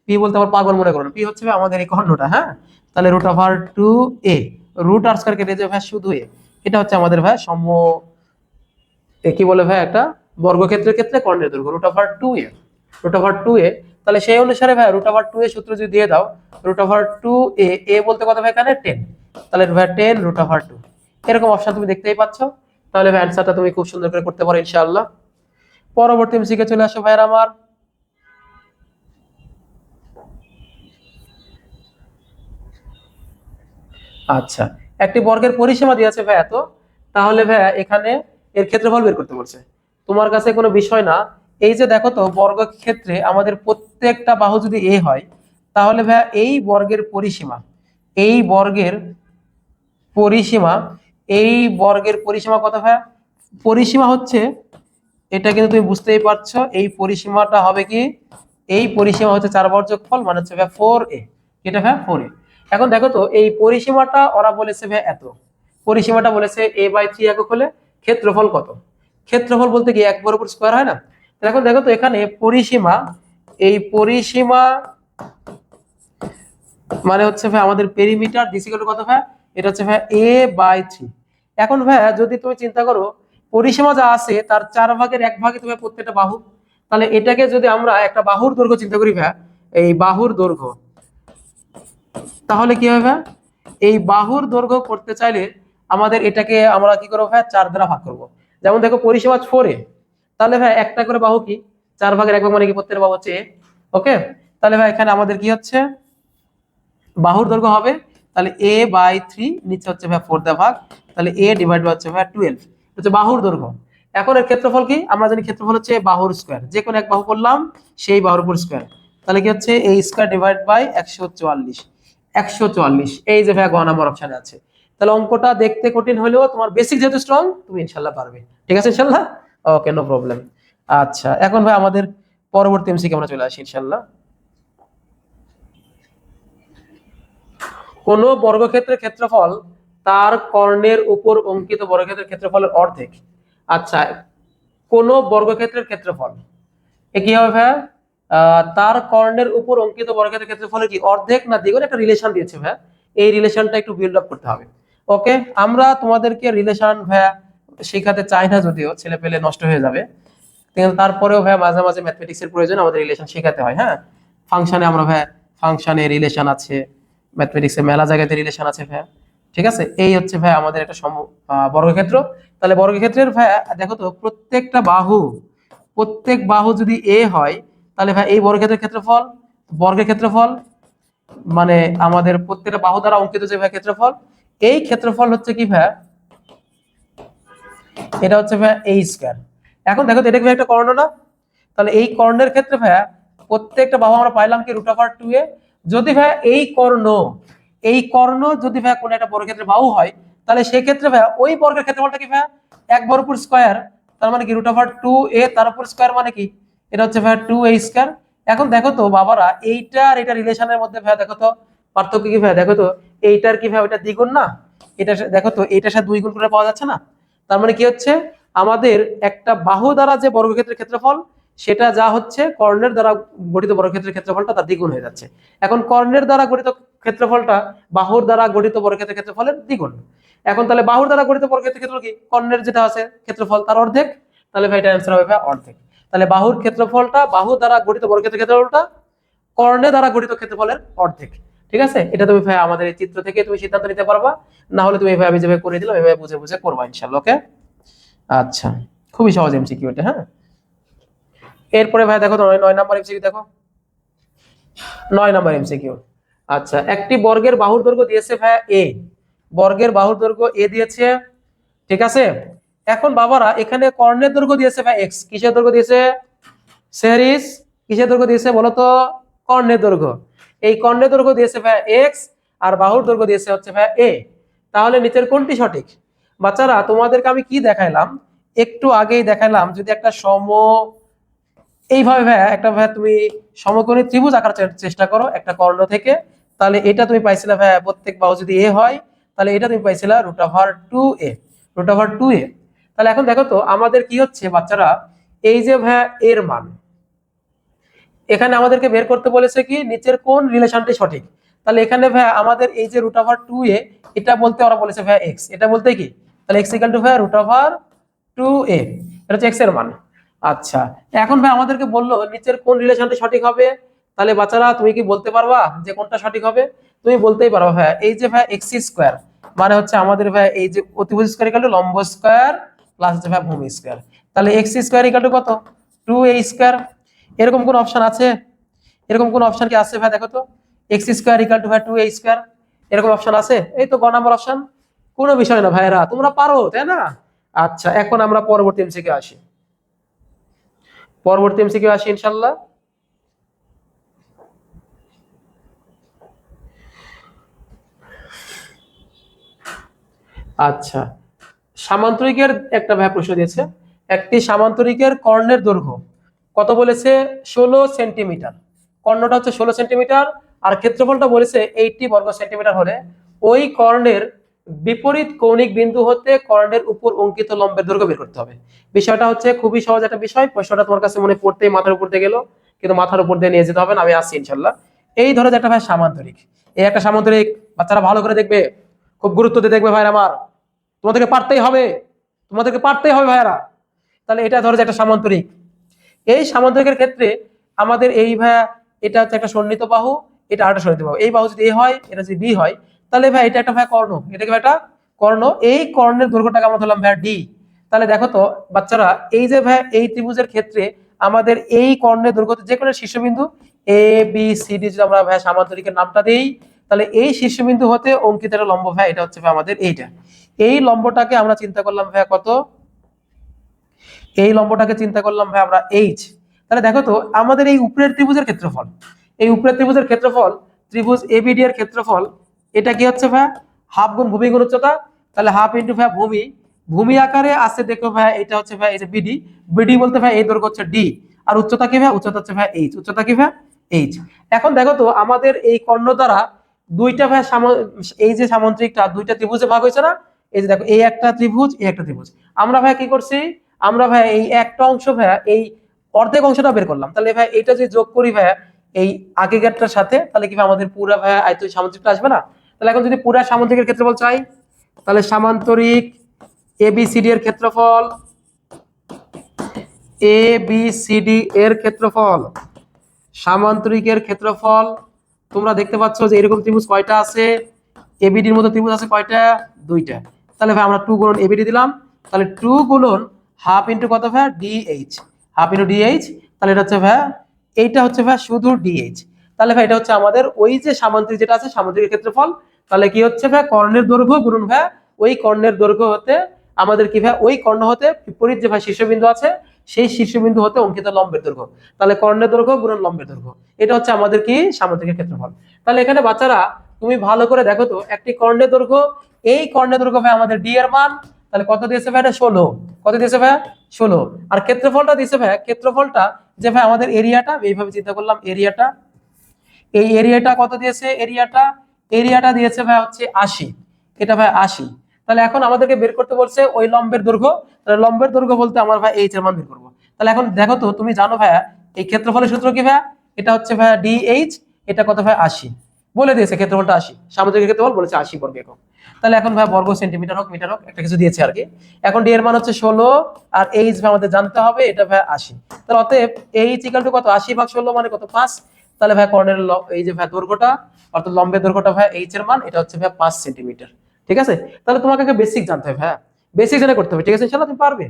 পি বলতে আবার পাগল মনে করো না, পি হচ্ছে ভাই আমাদের এই কর্ণটা, হ্যাঁ, তাহলে রুট ওভার 2a, রুট আর স্কয়ার কেটে যাবে ভাই শুধু a। এটা হচ্ছে আমাদের ভাই কি বলে ভাই একটা বর্গক্ষেত্রের ক্ষেত্রে কর্ণের দৈর্ঘ্য root over 2a, root over 2a। তাহলে সেই অনুসারে ভাই রুট ওভার 2a সূত্র যদি দিয়ে দাও, রুট ওভার 2a, a বলতে কত ভাই এখানে 10, তাহলে ভাই 10 রুট ওভার 2, এরকম অপশন তুমি দেখতেই পাচ্ছ। তাহলে ভাই অ্যানসারটা তুমি খুব সুন্দর করে করতে পারো ইনশাআল্লাহ। পরবর্তী এমসিকিউ চলে আসো ভাইরা আমার। আচ্ছা, একটি বর্গের পরিসীমা দিয়ে আছে ভাই এত, তাহলে ভাই এখানে এর ক্ষেত্রফল বের করতে বলছে। তোমার কাছে কোনো বিষয় না, এই যে দেখো তো বর্গক্ষেত্রে আমাদের প্রত্যেকটা বাহু যদি এ হয়, তাহলে ভাই এই বর্গের পরিসীমা, এই বর্গের পরিসীমা, এই বর্গের পরিসীমা কত ভাই, পরিসীমা হচ্ছে, এটা কিন্তু তুমি বুঝতেই পারছো, এই পরিসীমাটা হবে কি, এই পরিসীমা হচ্ছে 4 বার যোগফল মানে হচ্ছে ভাই 4a, এটা ভাই 4a। এখন দেখো তো এই পরিসীমাটা ওরা বলেছে ভাই এত, পরিসীমাটা বলেছে a/3 একক হলে ক্ষেত্রফল কত, ক্ষেত্রফল বলতে কি 1 বর্গের উপর স্কয়ার হয় না। এখন দেখো তো এখানে পরিসীমা, এই পরিসীমা মানে হচ্ছে ভাই আমাদের পেরিমিটার ডিসিকল কত ভাই, এটা হচ্ছে ভাই a/3। এখন ভাই যদি তুমি চিন্তা করো পরিসীমা যা আছে তার 4 ভাগের 1 ভাগে তুমি প্রত্যেকটা বাহু, তাহলে এটাকে যদি আমরা একটা বাহুর দৈর্ঘ্য চিন্তা করি ভাই, এই বাহুর দৈর্ঘ্য, তাহলে কি হবে, এই বাহুর দৈর্ঘ্য করতে চাইলে আমাদের এটাকে আমরা কি করবো ভাই 4 দ্বারা ভাগ করব। যেমন দেখো পরিসীমা 4a, তাহলে ভাই একটা করে বাহু কি 4/1 মানে কি প্রত্যেকটা বাহু হচ্ছে a। ওকে, তাহলে ভাই এখানে আমাদের কি হচ্ছে বাহুর দৈর্ঘ্য হবে তাহলে a/3, নিচে হচ্ছে ভাই 4 দা ভাগ, তাহলে a ডিভাইড হচ্ছে ভাই 12 হচ্ছে বাহুর দৈর্ঘ্য। এখন এর ক্ষেত্রফল কি আমরা জানি, ক্ষেত্রফল হচ্ছে বাহুর স্কয়ার, যে কোনো এক বাহু করলাম সেই বাহুর উপর স্কয়ার, তাহলে কি হচ্ছে a স্কয়ার ডিভাইড বাই 144। এই যে ভাই গ নাম্বার অপশনে আছে। তাহলে অঙ্কটা দেখতে কঠিন হলেও তোমার বেসিক যেহেতু স্ট্রং, তুমি ইনশাআল্লাহ পারবে। ঠিক আছে ইনশাআল্লাহ, ওকে নো প্রবলেম। আচ্ছা এখন ভাই আমাদের পরবর্তী এমসিকিউ আমরা চলে আসি ইনশাআল্লাহ। কোন বর্গক্ষেত্রের ক্ষেত্রফল তার কর্ণের উপর অঙ্কিত বর্গক্ষেত্রের ক্ষেত্রফলের অর্ধেক। আচ্ছা, কোন বর্গক্ষেত্রের ক্ষেত্রফল এ কি হবে ভাইয়া, তার কর্ণের উপর অঙ্কিত বর্গক্ষেত্রের ক্ষেত্রফলের কি অর্ধেক না দ্বিগুণ, একটা রিলেশন দিয়েছে ভাইয়া, এই রিলেশনটা একটু বিল্ড আপ করতে হবে। ওকে, আমরা তোমাদেরকে রিলেশন ভাইয়া শেখাতে চাই না, যদিও ছেলে পেলে নষ্ট হয়ে যাবে, কিন্তু তারপরেও ভাইয়া মাঝে মাঝে ম্যাথমেটিক্সের প্রয়োজন, আমাদের রিলেশন শেখাতে হয়। হ্যাঁ, ফাংশনে আমরা ভাইয়া ফাংশনে রিলেশন আছে, ম্যাথমেটিক্সে মেলা জায়গাতে রিলেশন আছে ভাইয়া। ঠিক আছে, এই হচ্ছে ভাইয়া আমাদের একটা বর্গক্ষেত্র। তাহলে বর্গক্ষেত্রের ভাইয়া দেখো তো প্রত্যেক বাহু যদি এ হয়, তাহলে ভাই এই বর্গক্ষেত্রের ক্ষেত্রফল, বর্গের ক্ষেত্রফল মানে আমাদের প্রত্যেকটা বাহু দ্বারা অঙ্কিত যে ভাই ক্ষেত্রফল, এই ক্ষেত্রফল হচ্ছে কি ভাইয়া, এটা হচ্ছে ভাইয়া a স্কয়ার। এখন দেখো তো এটা কি ভাই একটা কর্ণ না, তাহলে এই কর্ণের ক্ষেত্রে ভাইয়া প্রত্যেকটা বাহু আমরা পাইলাম কি √2a। যদি ভাইয়া এই কর্ণ যদি ভাইয়া কোনো একটা বর্গক্ষেত্রের বাহু হয়, তাহলে সেই ক্ষেত্রে ভাইয়া ওই বর্গের ক্ষেত্রফলটা কি ভাইয়া এক বর্গের উপর স্কয়ার, তার মানে কি √2a তার উপর স্কয়ার মানে কি এটা হচ্ছে ভাইয়া 2a স্কয়ার। এখন দেখো তো বাবারা, এইটা আর এটা রিলেশনের মধ্যে ভাইয়া দেখো তো পার্থক্য কি ভাইয়া, দেখো তো এইটার কি ভাইয়া ওইটা দ্বিগুণ না, এটা দেখো তো এইটার সাথে 2 গুণ করে পাওয়া যাচ্ছে না। তার মানে কি হচ্ছে আমাদের একটা বাহু দ্বারা যে বর্গক্ষেত্রের ক্ষেত্রফল, সেটা যা হচ্ছে কর্ণের দ্বারা গঠিত বর্গক্ষেত্রের ক্ষেত্রফলটা তার দ্বিগুণ হয়ে যাচ্ছে। এখন কর্ণের দ্বারা গঠিত ক্ষেত্রফলটা বাহুর দ্বারা গঠিত বর্গক্ষেত্রের ক্ষেত্রফলের দ্বিগুণ। এখন তাহলে বাহুর দ্বারা গঠিত বর্গক্ষেত্রের ক্ষেত্রফল কি কর্ণের যেটা আছে ক্ষেত্রফল তার অর্ধেক, তাহলে ভাই এটা অ্যান্সার হবে ভাই অর্ধেক। তাহলে বাহুর ক্ষেত্রফলটা বাহু দ্বারা গঠিত বর্গক্ষেত্রের ক্ষেত্রফলটা কর্ণের দ্বারা গঠিত ক্ষেত্রফলের অর্ধেক। ঠিক আছে, এটা তুমি ভাই আমাদের এই চিত্র থেকে তুমি সিদ্ধান্ত নিতে পারবা, না হলে তুমি এইভাবে যেভাবে করে দিলাম এভাবে বুঝে বুঝে করবা ইনশাআল্লাহ। ওকে, আচ্ছা খুবই সহজ এমসিকিউ এটা। হ্যাঁ, এরপরে ভাই দেখো তো 9 নাম্বার এমসিকিউ দেখো, 9 নাম্বার এমসিকিউ। আচ্ছা, একটি বর্গের বাহুর দৈর্ঘ্য দিয়েছে ভাই এ, বর্গের বাহুর দৈর্ঘ্য এ দিয়েছে। ঠিক আছে, এখন বাবারা এখানে কর্ণের দৈর্ঘ্য দিয়েছে ভাই এক্স, কিসের দৈর্ঘ্য দিয়েছে সেরিস, কিসের দৈর্ঘ্য দিয়েছে বলো তো কর্ণের দৈর্ঘ্য। এই কর্ণের দৈর্ঘ্য দিয়েছে ভাই এক্স আর বাহুর দৈর্ঘ্য দিয়েছে হচ্ছে ভাই এ। তাহলে নিচের কোনটি সঠিক? বাচ্চারা তোমাদেরকে আমি কি দেখাইলাম, একটু আগেই দেখাইলাম, যদি একটা এইভাবে ভাইয়া একটা ভাইয়া তুমি সমকোণী ত্রিভুজ আঁকার চেষ্টা করো একটা কর্ণ থেকে, তাহলে এটা তুমি পাইছিলা ভাইয়া প্রত্যেক বাহু যদি এ হয়, তাহলে এটা তুমি পাইছিলা √2a। তাহলে এখন দেখো তো আমাদের কি হচ্ছে বাচ্চারা, এই যে ভাইয়া এর মান এখানে আমাদেরকে বের করতে বলেছে কি নিচের কোন রিলেশনটি সঠিক। তাহলে এখানে ভাইয়া আমাদের এই যে √2a, এটা বলতে ওরা বলেছে ভাইয়া এক্স, এটা বলতে কি তাহলে এক্স ইকুয়াল টু ভাইয়া √2a, এটা হচ্ছে এক্স এর মান। আচ্ছা, এখন ভাই আমাদেরকে বললো নিচের কোন রিলেশনটি সঠিক হবে। তাহলে বাচ্চারা তুমি কি বলতে পারবা যে কোনটা সঠিক হবে? তুমি বলতেই পারো ভাইয়া এই যে ভাইয়া এক্স স্কয়ার মানে হচ্ছে আমাদের ভাইয়া এই যে অতিভুজ স্কয়ার ইকুয়াল টু লম্ব স্কয়ার প্লাস হচ্ছে ভাইয়া ভূমি স্কয়ার। তাহলে এক্স স্কয়ার ইকুয়াল টু কত 2a স্কয়ার। এরকম কোন অপশন আছে? এরকম কোন অপশন কি আছে ভাই দেখো তো, এক্স স্কয়ার ইকুয়াল টু ভাই 2a স্কয়ার, এরকম অপশন আছে? এই তো গ নাম্বার অপশন। কোনো বিষয় না ভাইরা, তোমরা পারো তাই না? আচ্ছা, এখন আমরা পরবর্তী এমসিকিউ আসি, ইনশাআল্লাহ। আচ্ছা, সামান্তরিকের একটা ভাই প্রশ্ন দিয়েছে, একটি সামান্তরিকের কর্ণের দৈর্ঘ্য কত বলেছে 16 সেন্টিমিটার, কর্ণটা হচ্ছে 16 সেন্টিমিটার আর ক্ষেত্রফলটা বলেছে 80 বর্গ সেন্টিমিটার হলে ওই কর্ণের বিপরীত কৌণিক বিন্দু হতে কর্ণের উপর অঙ্কিত লম্বের দৈর্ঘ্য বের করতে হবে। বিষয়টা হচ্ছে খুবই সহজ একটা বিষয়, প্রশ্নটা তোমার কাছে মনে পড়তেই মাথার উপর দিয়ে গেল, কিন্তু মাথার উপর দিয়ে নিয়ে যেতে হবে না, আমি আসছি ইনশাল্লাহ। এই ধরো যে একটা ভাই সামান্তরিক, এই একটা সামান্তরিক, বাচ্চারা ভালো করে দেখবে, খুব গুরুত্ব দিয়ে দেখবে ভাইরা আমার, তোমাদেরকে পারতেই হবে, ভাইয়ারা। তাহলে এটা ধরো যে একটা সামান্তরিক, এই সামান্তরিকের ক্ষেত্রে আমাদের এই ভাইয়া এটা হচ্ছে একটা সন্নিহিত বাহু, এটা আরেকটা সন্নিহিত বাহু, এই বাহু যদি এ হয় এটা যদি বি হয়, তাহলে ভাই এটা একটা ভাই কর্ণ, এটা কি একটা কর্ণ, এই কর্ণের দৈর্ঘ্যটাকে আমরা ধরলাম ভাই ডি। তাহলে দেখো তো বাচ্চারা, এই যে ভাই এই ত্রিভুজের ক্ষেত্রে আমাদের এই কর্ণের দৈর্ঘ্য যে কোনো শীর্ষবিন্দু এ বি সি ডি, যদি আমরা ভাই সামান্তরিকের নামটা দেই, তাহলে এই শীর্ষবিন্দু হতে অঙ্কিত একটা লম্ব ভাই, এটা হচ্ছে ভাই আমাদের এইটা। এই লম্বটাকে আমরা চিন্তা করলাম ভাই কত, এই লম্বটাকে চিন্তা করলাম ভাই আমরা এইচ। তাহলে দেখো তো আমাদের এই উপরের ত্রিভুজের ক্ষেত্রফল, এই উপরের ত্রিভুজের ক্ষেত্রফল, ত্রিভুজ এবিডি এর ক্ষেত্রফল, এটা কি হচ্ছে ভাই হাফ গুণ ভূমি গুণ উচ্চতা। তাহলে হাফ ইন্টু ভাই ভূমি, ভূমি আকারে আছে দেখো ভাই, এটা হচ্ছে ভাই এই যে বিডি, বিডি বলতে ভাই এই দৈর্ঘ্য হচ্ছে ডি, আর উচ্চতা কি ভাই, উচ্চতা হচ্ছে ভাই এইচ, উচ্চতা কি ভাই এইচ। এখন দেখো তো আমাদের এই কর্ণ দ্বারা দুইটা ভাই এই যে সামান্তরিকটা দুইটা ত্রিভুজে ভাগ হয়েছে না, এই যে দেখো এই একটা ত্রিভুজ, এই একটা ত্রিভুজ। আমরা ভাই কি করছি, আমরা ভাই এই একটা অংশ ভাই এই অর্ধেক অংশটা বের করলাম। তাহলে ভাই এটা যদি যোগ করি ভাই এই আগেকারটার সাথে, তাহলে কি ভাই আমাদের পুরো ভাই আয়ত সামান্তরিকটা আসবে না। তাহলে এখন যদি পুরো সামান্তরিকের ক্ষেত্রফল চাই, তাহলে সামান্তরিক এবিসিডি এর ক্ষেত্রফল, এবিসিডি এর ক্ষেত্রফল, সামান্তরিকের ক্ষেত্রফল, তোমরা দেখতে পাচ্ছ যে এরকম ত্রিভুজ কয়টা আছে, এবিডির মতো ত্রিভুজ আছে কয়টা, দুইটা। তাহলে ভাই আমরা 2 গুণন এবিডি দিলাম, তাহলে 2 গুণন হাফ ইন্টু কত ভাই ডিএইচ, হাফ ইন্টু ডিএইচ। তাহলে এটা হচ্ছে ভাই, এইটা হচ্ছে ভাই শুধু ডিএইচ। তাহলে ভাই এটা হচ্ছে আমাদের ওই যে সামান্তরিক যেটা আছে সামান্তরিকের ক্ষেত্রফল। তাহলে কি হচ্ছে ভাই কর্ণের দৈর্ঘ্য গুণন ভাই ওই কর্ণের দৈর্ঘ্য হতে আমাদের কি ভাই ওই কর্ণ হতে বিপরীত যে ভাই শীর্ষবিন্দু আছে সেই শীর্ষবিন্দু হতে অঙ্কিত লম্বের দৈর্ঘ্য। তাহলে কর্ণের দৈর্ঘ্য গুণন লম্বের দৈর্ঘ্য, এটা হচ্ছে আমাদের কি সামান্তরিকের ক্ষেত্রফল। তাহলে এখানে বাচ্চারা তুমি ভালো করে দেখো তো, একটি কর্ণের দৈর্ঘ্য, এই কর্ণের দৈর্ঘ্য ভাই আমাদের ডি এর মান, তাহলে কত দিয়েছে ভাই, এটা 16। কত দিয়েছে ভাই 16। আর ক্ষেত্রফলটা দিয়েছে ভাই, ক্ষেত্রফলটা যে ভাই আমাদের এরিয়াটা, এইভাবে চিন্তা করলাম এরিয়াটা, এই এরিয়াটা কত দিয়েছে, এরিয়াটা এরিয়াটা দিয়েছে ভাই হচ্ছে 80, এটা ভাই 80। তাহলে এখন আমাদেরকে বের করতে বলছে ওই লম্বের দৈর্ঘ্য, তাহলে লম্বের দৈর্ঘ্য বলতে আমার ভাই এইচ এর মান বের করবো। তাহলে এখন দেখো তো তুমি জানো ভাই এই ক্ষেত্রফলের সূত্র কি ভাই, এটা হচ্ছে ভাই ডিএইচ, এটা কত ভাই 80, বলে দিয়েছে ক্ষেত্রফলটা 80, সামুদ্রিক ক্ষেত্রফল বলেছে 80 বর্গ একক। তাহলে এখন ভাই বর্গ সেন্টিমিটার হোক মিটার হোক একটা কিছু দিয়েছে আর কি। এখন ডি এর মান হচ্ছে 16 আর এইচ ভাই আমাদের জানতে হবে, এটা ভাই 80। তাহলে অতএব এইচ ইকুয়াল টু কত, 80 ভাগ 16 মানে কত 5। তাহলে ভাই কর্ণের এই যে ভাই দৈর্ঘ্যটা অর্থাৎ লম্বের দৈর্ঘ্যটা ভাই এইচ এর মান, এটা হচ্ছে ভাই 5 সেন্টিমিটার। ঠিক আছে, তাহলে তোমাকে একটা বেসিক জানতে হবে ভাই, বেসিক জেনে করতে হবে। ঠিক আছে, ইনশাআল্লাহ তুমি পারবে,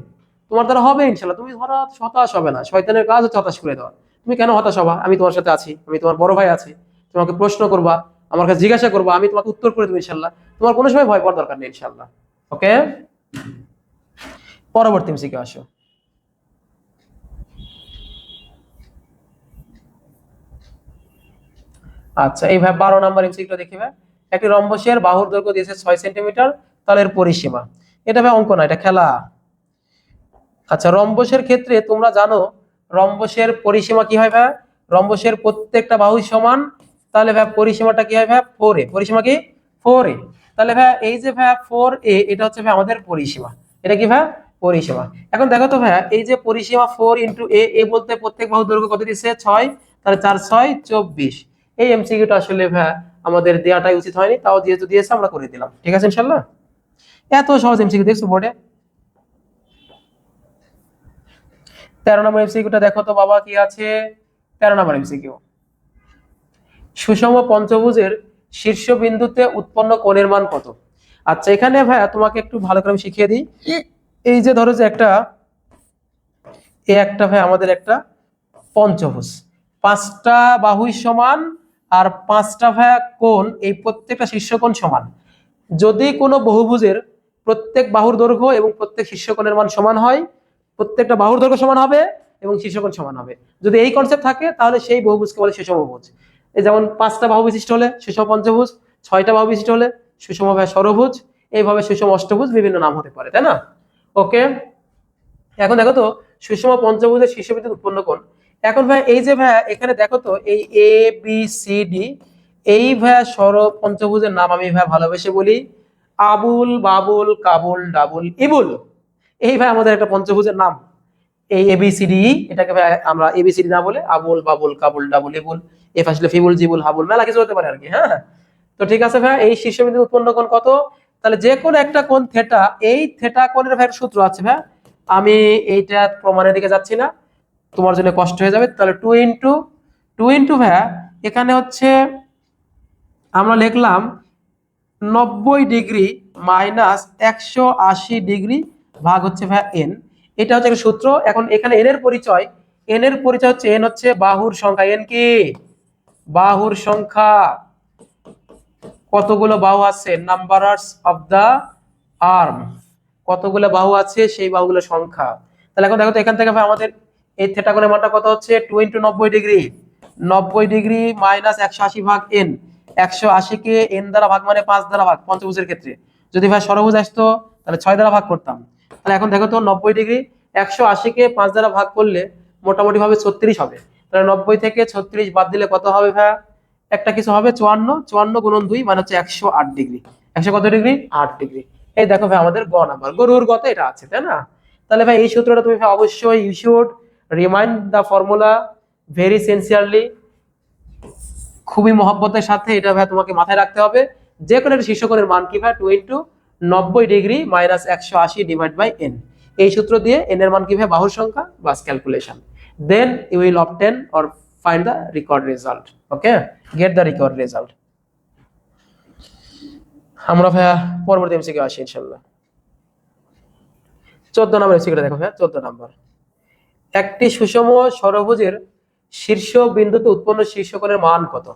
তোমার দ্বারা হবে ইনশাআল্লাহ। তুমি ধরো হতাশ হবে না, শয়তানের কাজ হচ্ছে হতাশ করে দেওয়া। তুমি কেন হতাশ হবা, আমি তোমার সাথে আছি, আমি তোমার বড় ভাই আছি। তোমাকে প্রশ্ন করবা, আমার কাছে জিজ্ঞাসা করবা, আমি তোমাকে উত্তর করে দেবো ইনশাআল্লাহ। তোমার কোনো সময় ভয় পাওয়ার দরকার নেই ইনশাআল্লাহ। ওকে, পরবর্তী এমসিকিউ আসো। আচ্ছা এই ভাই 12 নাম্বার এমসিকিউ দেখি ভাই, একটি রম্বসের বাহুর দৈর্ঘ্য দিয়েছে 6 সেন্টিমিটার, তাহলে এর পরিসীমা, এটা ভাই অঙ্ক না, এটা খেলা। আচ্ছা রম্বসের ক্ষেত্রে তোমরা জানো রম্বসের পরিসীমা কি হয় ভাই, রম্বসের প্রত্যেকটা বাহু সমান, তাহলে ভাই পরিসীমাটা কি হয় ভাই 4a, পরিসীমা কি 4a। তাহলে ভাই এই যে ভাই 4a এটা হচ্ছে ভাই আমাদের পরিসীমা, এটা কি ভাই পরিসীমা। এখন দেখো তো ভাই এই যে পরিসীমা 4 ইন্টু এ, এ বলতে প্রত্যেক বাহু দৈর্ঘ্য কত দিচ্ছে 6, তাহলে 4 6 24। এই এমসিকিউটা আসলে ভাই আমাদের দেওয়াটাই উচিত হয়নি, তাও যেহেতু দিয়েছে আমরা করে দিলাম। ঠিক আছে ইনশাআল্লাহ, এত সহজ এমসিকিউ দেখছো বোর্ডে। 13 নম্বর এমসিকিউটা দেখো তো বাবা কি আছে, 13 নম্বর এমসিকিউ, সুষম পঞ্চভুজের শীর্ষবিন্দুতে উৎপন্ন কোণের মান কত। আচ্ছা এখানে ভাইয়া তোমাকে একটু ভালো করে আমি শিখিয়ে দিই। এই যে ধরো যে একটা ভাই আমাদের একটা পঞ্চভুজ, 5টা বাহুই সমান আর 5টা ভাইয়া কোণ, এই প্রত্যেকটা শীর্ষকোণ সমান। যদি কোনো বহুভুজের প্রত্যেক বাহুর দৈর্ঘ্য এবং প্রত্যেক শীর্ষকোণের মান সমান হয়, প্রত্যেকটা বাহুর দৈর্ঘ্য সমান হবে এবং শীর্ষকোণ সমান হবে, যদি এই কনসেপ্ট থাকে তাহলে সেই বহুভুজকে বলে সুষম বহুভুজ। এই যেমন 5টা বাহু বিশিষ্ট হলে সুষম পঞ্চভুজ, 6টা বাহু বিশিষ্ট হলে সুষম ষড়ভুজ, এইভাবে সুষম অষ্টভুজ বিভিন্ন নাম হতে পারে, তাই না। ওকে, এখন দেখো তো সুষম পঞ্চভুজের শীর্ষবিন্দু উৎপন্ন কোণ। এখন ভাই এই যে ভাই এখানে দেখো তো এই এ বি সি ডি, এই ভাই সর পঞ্চভুজের নাম আমি ভাই ভালোবেসে বলি আবুল বাবুল কাবুল ডাবুল ইবুল। এই ভাই আমাদের একটা পঞ্চভুজের নাম, এই এবিসিডি, এটাকে ভাই আমরা এবিসিডি না বলে আবুল বাবুল কাবুল ডাবুল ইবুল, এফ আসলে ফিবুল জিবুল হাবুল মেলা কিছু হতে পারে আর কি। হ্যাঁ, তো ঠিক আছে ভাই, এই শীর্ষবিন্দু উৎপন্ন কোণ কত, তাহলে যে কোনো একটা কোণ থিটা, এই থিটা কোণের ভাই সূত্র আছে ভাই, আমি এইটা প্রমাণের দিকে যাচ্ছি না, তোমার জন্য কষ্ট হয়ে যাবে। তাহলে 2 ইন্টু ভাই এখানে হচ্ছে আমরা লিখলাম 90 ডিগ্রি মাইনাস 180 ডিগ্রি ভাগ হচ্ছে ভাইয়া এন। এটা হচ্ছে একটা সূত্র। এখন এখানে এন এর পরিচয়, এন এর পরিচয় হচ্ছে এন হচ্ছে বাহুর সংখ্যা। এন কি বাহুর সংখ্যা, কতগুলো বাহু আছে, নাম্বারস অফ দা আর্ম, কতগুলো বাহু আছে সেই বাহুগুলোর সংখ্যা। তাহলে এখন দেখো তো এখান থেকে ভাই আমাদের এই থিটা কোণের মানটা কত হচ্ছে 2 * 90 ডিগ্রি, 90 ডিগ্রি মাইনাস 180 ভাগ এন। 180 কে এন দ্বারা ভাগ মানে 5 দ্বারা ভাগ পঞ্চভুজের ক্ষেত্রে। যদি ভাই ষড়ভুজ আসতো তাহলে 6 দ্বারা ভাগ করতাম। তাহলে এখন দেখো তো 90 ডিগ্রি 180 কে 5 দ্বারা ভাগ করলে মোটামুটি ভাবে 36 হবে। তাহলে 90 থেকে 36 বাদ দিলে কত হবে ভাই, একটা কিছু হবে 54, 54 গুণন 2 মানে হচ্ছে 108 ডিগ্রি। 100 কত ডিগ্রি, 8 ডিগ্রি। এই দেখো ভাই আমাদের গ নাম্বার, গরুর গতে এটা আছে, তাই না? তাহলে ভাই এই সূত্রটা তুমি ভাই অবশ্যই you should remind the formula very sincerely, খুবই মহব্বতের সাথে এটা ভাই তোমাকে মাথায় রাখতে হবে। যে কোনো একটা শীর্ষকোণের মান কি ভাই 2 * 90 degree minus 180 divide by n. এই সূত্র দিয়ে এন এর মান কি ভাই বাহুর সংখ্যা, বাস calculation. Then you will obtain or find the required result. Okay, get the required result. আমরা ভাইয়া পরবর্তী এমসিকিউ আসি ইনশাআল্লাহ। 14 নম্বর এমসিকিউটা দেখো ভাইয়া, 14 নম্বর। একটি সুষম ষড়ভুজের শীর্ষ বিন্দুতে উৎপন্ন শীর্ষকোণের মান কত?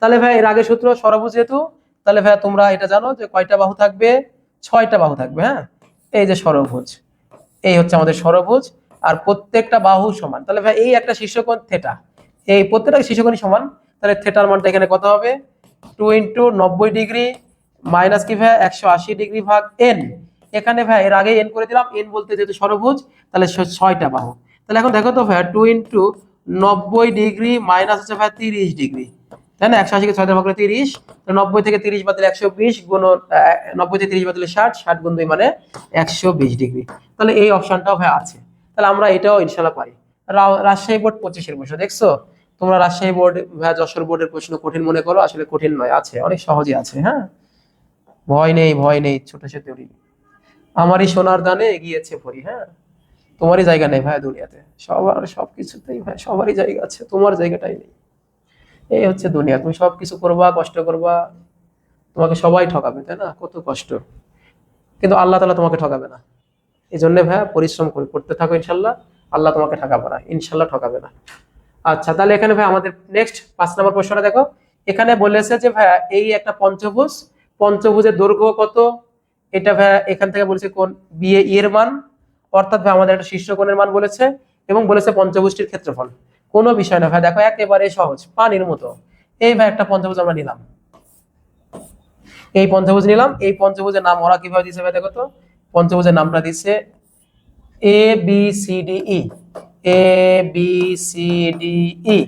তাহলে ভাই এর আগে সূত্র ষড়ভুজ যেহেতু, তাহলে ভাই তোমরা এটা জানো যে কয়টা বাহু থাকবে, 6টা বাহু থাকবে। হ্যাঁ, এই যে ষড়ভুজ, এই হচ্ছে আমাদের ষড়ভুজ, আর প্রত্যেকটা বাহু সমান। তাহলে ভাই এই একটা শীর্ষকোণ থিটা, এই প্রত্যেকটা শীর্ষকোণই সমান। তাহলে থিটার মানটা এখানে কত হবে 2 * 90 ডিগ্রি মাইনাস কি ভাই 180 ডিগ্রি ভাগ এন। এখানে ভাই এর আগে এন করে দিলাম, এন বলতে যেহেতু ষড়ভুজ তাহলে 6টা বাহু। তাহলে এখন দেখো তো ভাই 2 * 90 ডিগ্রি মাইনাস হচ্ছে ভাই 30 ডিগ্রি, তাই না? 180 কে 6 দিয়ে ভাগ করে 30, তো 90 থেকে 30 বাদ দিলে 120 গুণ 90 থেকে 30 বাদ দিলে 60, 60 গুণ 2 মানে 120 ডিগ্রি। তাহলে এই অপশনটাও ভাই আছে। তাহলে আমরা এটাও ইনশাআল্লাহ পারি। রাজশাহী বোর্ড 25 এর প্রশ্ন দেখছো তোমরা, রাজশাহী বোর্ড ভাই যশোর বোর্ডের প্রশ্ন কঠিন মনে করো, আসলে কঠিন নয়, আছে অনেক সহজই আছে। হ্যাঁ, ভয় নেই, ভয় নেই, ছোট ছোট তৈরি। আমারই সোনার দানে এগিয়েছে ভরি। হ্যাঁ, তোমারই জায়গা নেই ভাই দুনিয়াতে, সবার সবকিছুতেই ভাই সবারই জায়গা আছে, তোমার জায়গাটাই নেই। এই হচ্ছে দুনিয়া, তুমি সবকিছু করবা, কষ্ট করবা, তোমাকে সবাই ঠকাবে, তাই না? কত কষ্ট, কিন্তু আল্লাহ তাআলা তোমাকে ঠকাবে না। এই জন্য ভাইয়া পরিশ্রম করতে থাকো, ইনশাল্লাহ আল্লাহ তোমাকে ঠকাবে না, ইনশাল্লাহ ঠকাবে না। আচ্ছা, তাহলে এখানে ভাই আমাদের নেক্সট 5 নম্বর প্রশ্নটা দেখো। এখানে বলেছে যে ভাইয়া এই একটা পঞ্চভুজ, পঞ্চভুজের দৈর্ঘ্য কত, এটা ভাইয়া এখান থেকে বলেছে কোন বিএ এর মান, অর্থাৎ ভাই আমাদের একটা শীর্ষকোণের মান বলেছে, এবং বলেছে পঞ্চভুজটির ক্ষেত্রফল। কোনো বিষয় না ভাই, দেখো একেবারে সহজ, পানির মতো। এই ভাই একটা পঞ্চভুজ আমরা নিলাম, এই পঞ্চভুজ নিলাম, এই পঞ্চভুজের নাম ওরা কিভাবে দিয়েছে ভাই দেখো তো। পঞ্চভুজের নামটা দিচ্ছে A B C D E, A B C D E.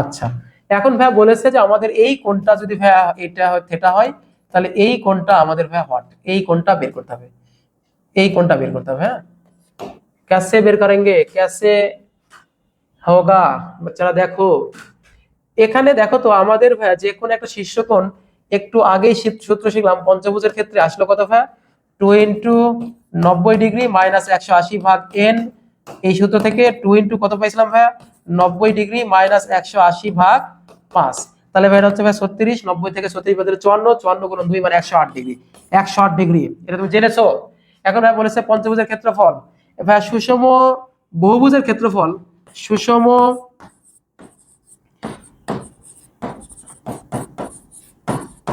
আচ্ছা, এখন ভাই বলেছে যে আমাদের এই কোণটা যদি ভাই এটা হয় থিটা হয়, তাহলে এই কোণটা আমাদের ভাই হট, এই কোণটা বের করতে হবে, এই কোণটা বের করতে হবে। হ্যাঁ, कैसे বের করেंगे, कैसे होगा বাচ্চারা দেখো। এখানে দেখো তো আমাদের ভাই যে কোনো একটা শীর্ষকোণ, একটু আগেই সূত্র শিখলাম পঞ্চভুজের ক্ষেত্রে আসলো কত ভাই 2 * 90 ডিগ্রি মাইনাস 180 ভাগ এন। এই সূত্র থেকে 2 * কত পাইছিলাম ভাই 90 ডিগ্রি মাইনাস 180 ভাগ 5। তাহলে ভাই এটা হচ্ছে ভাই 36, 90 থেকে 36 বাদ দিলে 54, 54 গুণ 2 মানে 108 ডিগ্রি, 108 ডিগ্রি, এটা তুমি জেনেছো। এখন ভাই বলেছে পঞ্চভুজের ক্ষেত্রফল, ভাই সুষম বহুভুজের ক্ষেত্রফল, সুষম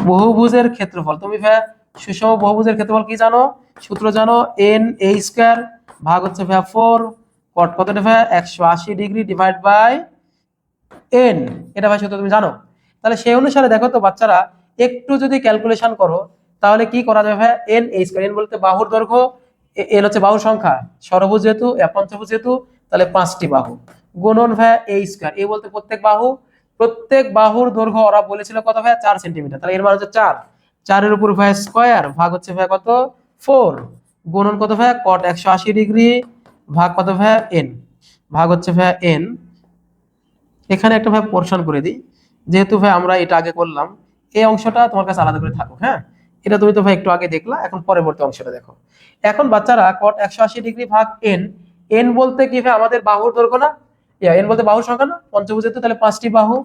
বহুভুজের ক্ষেত্রফল। তুমি ভাই সুষম বহুভুজের ক্ষেত্রফল কি জানো, সূত্র জানো, এন এ স্কয়ার ভাগ হচ্ছে ভাই 4 কট কতটা ভাই 180 ডিগ্রি ডিভাইড বাই এন। এটা ভাই সূত্র তুমি জানো। তাহলে সেই অনুসারে দেখো তো বাচ্চারা একটু যদি ক্যালকুলেশন করো তাহলে কি করা যাবে ভাই, এন এ স্কয়ার, এন বলতে বাহুর দৈর্ঘ্য, এন হচ্ছে বাহুর সংখ্যা, ষড়ভুজ যেহেতু, পঞ্চভুজ যেহেতু, তাহলে 5টি বাহু গুণন ভাই এ স্কয়ার, এ বলতে প্রত্যেক বাহু, প্রত্যেক বাহুর দৈর্ঘ্য ওরা বলেছিল কত ভাই 4 সেন্টিমিটার, তাহলে এর মান হচ্ছে 4, 4 এর উপর ভাই স্কয়ার ভাগ হচ্ছে ভাই কত 4 গুণন কত ভাই cot 180 ডিগ্রি ভাগ কত ভাই এন, ভাগ হচ্ছে ভাই এন। এখানে একটা ভাই পোরশন করে দিই, যেহেতু ভাই আমরা এটা আগে করলাম, এই অংশটা তোমার কাছে আলাদা করে থাকুক। হ্যাঁ, এটা তুমি তো ভাই একটু আগে দেখলা, এখন পরবর্তী অংশটা দেখো। এখন বাচ্চারা cot 180 ডিগ্রি ভাগ এন, এন বলতে কি ভাই আমাদের বাহুর দৈর্ঘ্য না, এন বলতে বাহুর সংখ্যা না, পঞ্চভুজ তো, তাহলে 5টি বাহু।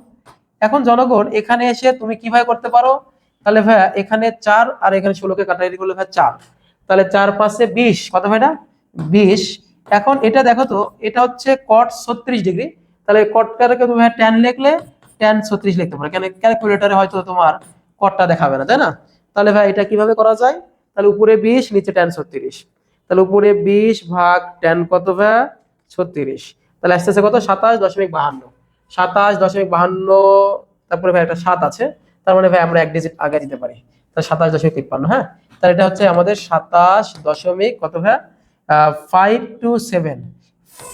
এখন জনগণ এখানে এসে তুমি কিভাবে করতে পারো, তাহলে ভাইয়া এখানে 4 আর এখানে 16কে কাটাকাটি করলে ভাই 4, তাহলে 4 5 20, কত ভাইটা 20। এখন এটা দেখো তো, এটা হচ্ছে cot 36 ডিগ্রি, তাহলে কটটাকে তুমি tan লিখলে tan 36 লিখতে পারো, কেন ক্যালকুলেটরে হয়তো তোমার কটটা দেখাবে না, তাই না? তাহলে ভাই এটা কিভাবে করা যায়, তাহলে উপরে 20 নিচে tan 36, তাহলে উপরে 20 ভাগ tan কত ভাই 36, তাহলে আসতেছে কত 27.52, 27.52, তারপরে ভাই একটা 7 আছে, তার মানে ভাই আমরা এক ডিজিট আগে দিতে পারি, তাহলে 27.53। হ্যাঁ, তাহলে এটা হচ্ছে আমাদের 27 দশমিক কত ভাই 527,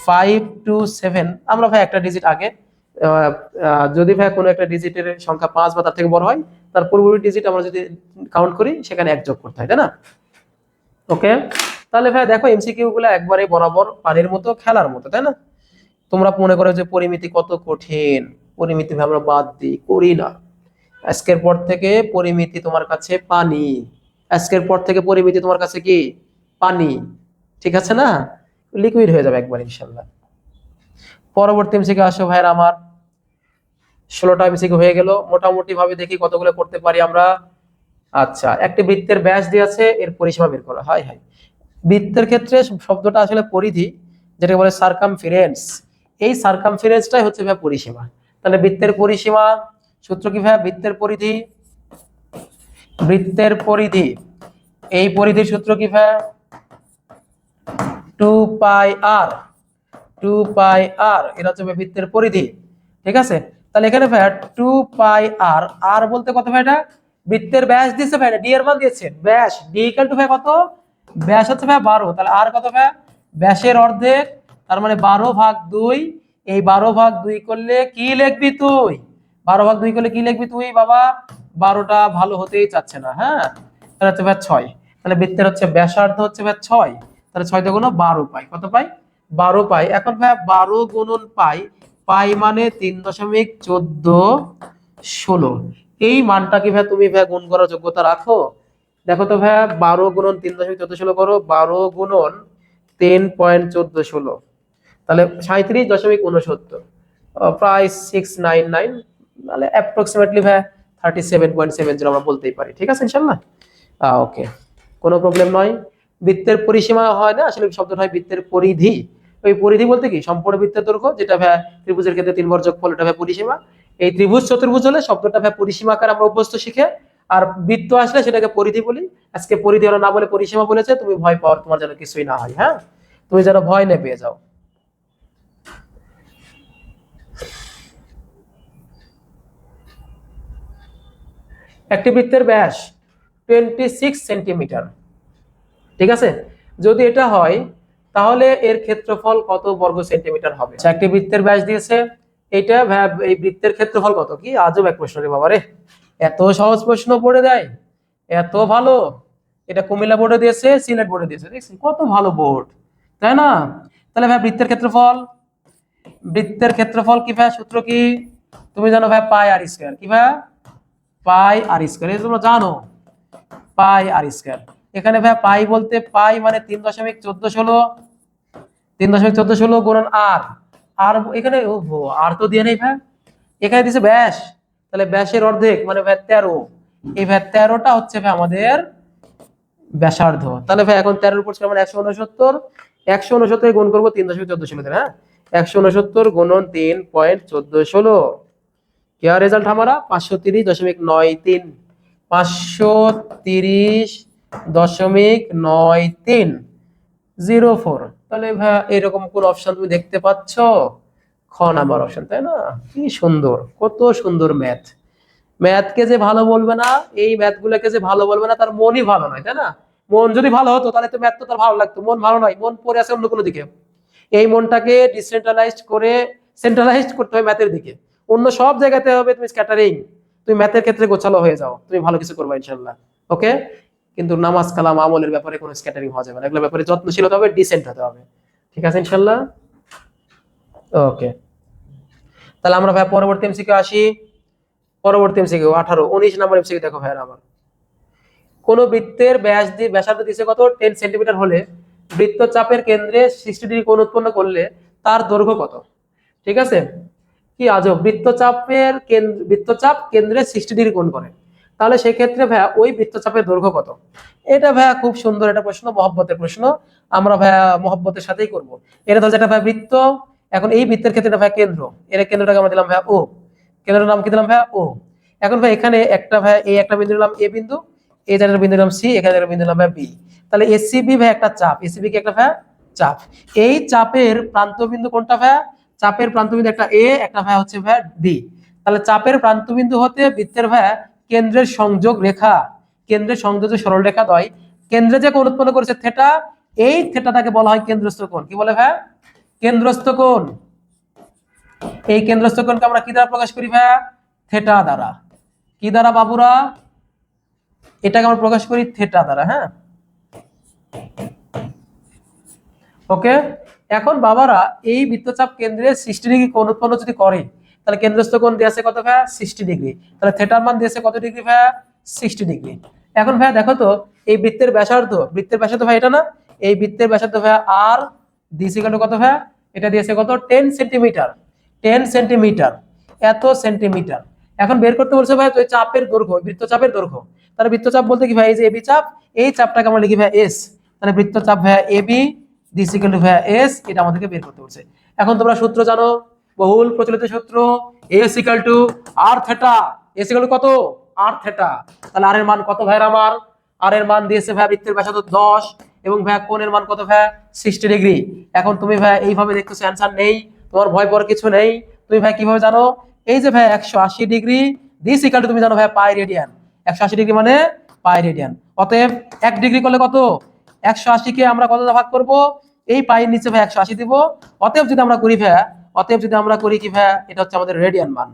527 আমরা ভাই একটা ডিজিট আগে, যদি ভাই কোনো একটা ডিজিটের সংখ্যা 5 বা তার থেকে বড় হয়, তার পূর্ববর্তী ডিজিট আমরা যদি কাউন্ট করি সেখানে এক যোগ করতে হয়, তাই না? ওকে, তাহলে ভাই দেখো এমসিকিউ গুলো একবারে বরাবর পানির মতো, খেলার মতো, তাই না? তোমরা মনে করো যে পরিমিতি কত কঠিন, পরিমিতি ভাই আমরা বাদ দিই, করি না। আজকের পর থেকে পরিমিতি তোমার কাছে পানি, আজকের পর থেকে পরিমিতি তোমার কাছে কি পানি, ঠিক আছে না? লিকুইড হয়ে যাবে একবার ইনশাল্লাহ। পরবর্তী এমসিকিউ আসো ভাইরা আমার, 16টা এমসিকিউ হয়ে গেল। মোটামুটি ভাবে দেখি কতগুলো করতে পারি আমরা। আচ্ছা, একটি বৃত্তের ব্যাস দিয়ে আছে, এর পরিসীমা বের করা। হাই হাই, বৃত্তের ক্ষেত্রে শব্দটা আসলে পরিধি, যেটাকে বলে সার্কামফারেন্স, এই সার্কামফারেন্সটাই হচ্ছে ভাই পরিসীমা। তাহলে বৃত্তের পরিসীমা সূত্র কি ভাই, বৃত্তের পরিধি, বৃত্তের পরিধি, এই পরিধির সূত্র কি ভাই 2 পাই আর, 2 পাই আর, এটা হচ্ছে বৃত্তের পরিধি, ঠিক আছে? তাহলে এখানে ভাই 2 পাই আর, আর বলতে কত ভাই, এটা বৃত্তের ব্যাস দিয়েছে ভাই, ডি এর মান দিয়েছে, ব্যাস ডি ইকুয়াল টু ভাই কত, ব্যাস হচ্ছে ভাই 12, তাহলে আর কত ভাই ব্যাসের অর্ধেক, তার মানে 12/2, এই 12/2 করলে কি লিখবি তুই, 12/2 করলে কি লিখবি তুই বাবা, 12টা ভালো হতেই চাচ্ছে না। হ্যাঁ, তাহলে হচ্ছে ভাই 6, তাহলে বৃত্তের হচ্ছে ব্যাসার্ধ হচ্ছে ভাই 6, তাহলে 6 দিয়ে গুণ 12 পাই, কত পাই 12 পাই। এখন ভাই 12 গুণন পাই, পাই মানে 3.1416, এই মানটা কি ভাই তুমি ভাই গুণ করার যোগ্যতা রাখো? দেখো তো ভাই 12 গুণন 3.1416 করো, 12 গুণন 3.1416, তাহলে 37.69, প্রায় 699, তাহলে অ্যাপ্রক্সিমেটলি ভাই 37.70 আমরা বলতেই পারি, ঠিক আছে ইনশাল্লাহ। ওকে, কোনো প্রবলেম নয়। বৃত্তের পরিসীমা হয় না, আসলে শব্দটা হয় বৃত্তের পরিধি। ওই পরিধি বলতে কি সম্পূর্ণ বৃত্তের দৈর্ঘ্য, যেটা ভাই ত্রিভুজের ক্ষেত্রে 3 বার যোগফল, এটা ভাই পরিসীমা। এই ত্রিভুজ চতুর্ভুজ হলে শব্দটা ভাই পরিসীমা আকারে আমরা অভ্যস্ত শিখে, আর বৃত্ত আসলে সেটাকে পরিধি বলি। আজকে পরিধি ওরা না বলে পরিসীমা বলেছে, তুমি ভয় পাওয়ার তোমার যেন কিছুই না হয়। হ্যাঁ, তুমি যেন ভয় না পেয়ে যাও। একটি বৃত্তের ব্যাস 26 সেন্টিমিটার, ঠিক আছে? যদি এটা হয় তাহলে এর ক্ষেত্রফল কত বর্গ সেন্টিমিটার হবে? একটি বৃত্তের ব্যাস দিয়েছে, এইটা এই বৃত্তের ক্ষেত্রফল কত? কি আজব এক প্রশ্ন রে বাবা রে, এত সহজ প্রশ্ন পড়ে দেয়, এত ভালো। এটা কুমিল্লা বোর্ডে দিয়েছে, সিলেট বোর্ডে দিয়েছে, দেখছি কত ভালো বোর্ড, তাই না? তাহলে ভাই বৃত্তের ক্ষেত্রফল, বৃত্তের ক্ষেত্রফল কি ভাই সূত্র কি তুমি জানো ভাই, পাই আর স্কয়ার, কি ভাই পাই আর স্কয়ার, এই তোমরা জানো পাই আর স্কয়ার। এখানে ভাই পাই বলতে পাই মানে 3.1416, 3.1416 গুণন আর, আর এখানে আর তো দিয়ে নেই ভাই, এখানে দিছে ব্যাস, তাহলে ব্যাসের অর্ধেক মানে ভাই 13, এই ভাই 13টা হচ্ছে ভাই আমাদের ব্যাসার্ধ। তাহলে ভাই এখন 13 এর উপর মানে 169, 169 গুণ করবো 3.1416, হ্যাঁ 169 গুণন 3.1416, क्या रिजल्ट हमारा 530.93, 530.9304। তাহলে ভাই এরকম কোন অপশন তুমি দেখতে পাচ্ছ? খ নাম্বার অপশন, তাই না? কি সুন্দর, কত সুন্দর ম্যাথ। ম্যাথকে যে ভালো বলবে না, এই ম্যাথ গুলোকে যে ভালো বলবে না, তার মনই ভালো নয়, তাই না? মন যদি ভালো হতো তাহলে তো ম্যাথ তো তার ভালো লাগতো, মন ভালো নয়, মন পড়ে আছে অন্য কোনো দিকে। এই মনটাকে ডিসেন্ট্রালাইজড করে সেন্ট্রালাইজড করতে হবে ম্যাথের দিকে, অন্য সব জায়গাতে হবে তুমি স্ক্যাটারিং, তুমি ম্যাথের ক্ষেত্রে গোছালো হয়ে যাও, তুমি ভালো কিছু করবে ইনশাআল্লাহ। ওকে, কিন্তু নামাজ কালাম আমলের ব্যাপারে কোনো স্ক্যাটারিং হওয়া যাবে না, এগুলোর ব্যাপারে যত্নশীল হতে হবে, ডিসেন্ট হতে হবে, ঠিক আছে ইনশাআল্লাহ। ওকে, তাহলে আমরা ভাই পরবর্তী এমসিকিউ আসি। পরবর্তী এমসিকিউ 18, 19 নম্বর এমসিকিউ দেখো ভাই আমার, কোন বৃত্তের ব্যাস দিয়ে ব্যাসার্ধ দিছে কত 10 সেন্টিমিটার হলে বৃত্তচাপের কেন্দ্রে 60 ডিগ্রি কোণ উৎপন্ন করলে তার দৈর্ঘ্য কত? ঠিক আছে, কি আজব, বৃত্তচাপ কেন্দ্রে 60 ডিগ্রি কোণ করে, তাহলে সেক্ষেত্রে ভাইয়া ওই বৃত্তচাপের দৈর্ঘ্য কত? এটা ভাইয়া খুব সুন্দর একটা প্রশ্ন, মহব্বতের প্রশ্ন, আমরা ভাইয়া মহব্বতের সাথেই করব। এটা ধর যেটা ভাইয়া বৃত্ত, এখন এই বৃত্তের ক্ষেত্রে এটা ভাইয়া কেন্দ্র, এর কেন্দ্রটাকে আমরা দিলাম ভাইয়া ও, কেন্দ্রের নাম কি দিলাম ভাইয়া ও। এখন ভাই এখানে একটা ভাইয়া এই একটা বিন্দু দিলাম এ বিন্দু, এই জায়গাটা বিন্দু দিলাম সি, এখানে একটা বিন্দু দিলাম ভাইয়া বি। তাহলে এসিবি ভাই একটা চাপ, এসিবি কি একটা ভাইয়া চাপ। এই চাপের প্রান্ত বিন্দু কোনটা ভাইয়া? চাপের প্রান্ত বিন্দু একটা এ, একটা ভাইয়া হচ্ছে ভাইয়া ডি। তাহলে চাপের প্রান্ত বিন্দু হতে বৃত্তের ভাইয়া কেন্দ্রের সংযোগ রেখা, কেন্দ্রের সংযোগ সরল রেখা দ্বয় কেন্দ্রে যে কোণ উৎপন্ন করেছে থেটা, এই থেটাটাকে বলা হয় কেন্দ্রস্থ কোণ। কি বলে ভাইয়া? কেন্দ্রস্থ কোণ। এই কেন্দ্রস্থ কোণকে আমরা কি দ্বারা প্রকাশ করি ভাইয়া? থেটা দ্বারা। কি দ্বারা বাবুরা? এটাকে আমরা প্রকাশ করি থেটা দ্বারা। হ্যাঁ, ওকে। এখন বাবারা এই বৃত্তচাপ কেন্দ্রে 60 ডিগ্রি কোণ উৎপন্ন যদি করে, তাহলে কেন্দ্রস্থ কোণ দিয়েছে কত ভাইয়া? 60 ডিগ্রি। তাহলে থেটার মান দিয়েছে কত ডিগ্রি ভাইয়া? 60 ডিগ্রি। এখন ভাইয়া দেখো তো এই বৃত্তের ব্যাসার্ধ, ভাই এটা না, এই বৃত্তের ব্যাসার্ধ ভাইয়া আর দিয়েছে কত ভাইয়া? এটা দিয়েছে কত? 10 সেন্টিমিটার। 10 সেন্টিমিটার, এত সেন্টিমিটার। এখন বের করতে বলছে ভাইয়া তো চাপের দৈর্ঘ্য, বৃত্তচাপের দৈর্ঘ্য। তাহলে বৃত্তচাপ বলতে কি ভাই? এই যে এবি চাপ, এই চাপটাকে আমরা লিখি ভাইয়া এস। তাহলে বৃত্তচাপ ভাইয়া এবি দিস ইকুয়াল টু ভাইয়া এস, এটা আমাদেরকে বের করতে বলছে। এখন তোমরা সূত্র জানো, বহুল প্রচলিত সূত্র, s equal to r theta. S equal to কত? R theta. তাহলে আর এর মান কত ভাইরা আমার? আর এর মান দিয়েছে ভাইয়া বৃত্তের ব্যাসার্ধ 10 এবং ভাইয়া কোণের মান কত ভাইয়া? 60 ডিগ্রি। এখন তুমি ভাইয়া এইভাবে দেখতেছো অ্যানসার নেই, তোমার ভয় পাওয়ার কিছু নেই। তুমি ভাই কিভাবে জানো? এই যে ভাইয়া 180 ডিগ্রি দিস ইকুয়াল টু তুমি জানো ভাইয়া পাই রেডিয়ান। 180 ডিগ্রি মানে পাই রেডিয়ান। অতএব 1 ডিগ্রি করলে কত? 180 কে আমরা কত ভাগ করব? এই পাইয়ের নিচে ভাই 180 দিব। অতএব যদি আমরা করি ভাইয়া, কি ভাইয়া, এটা হচ্ছে আমাদের রেডিয়ান মান।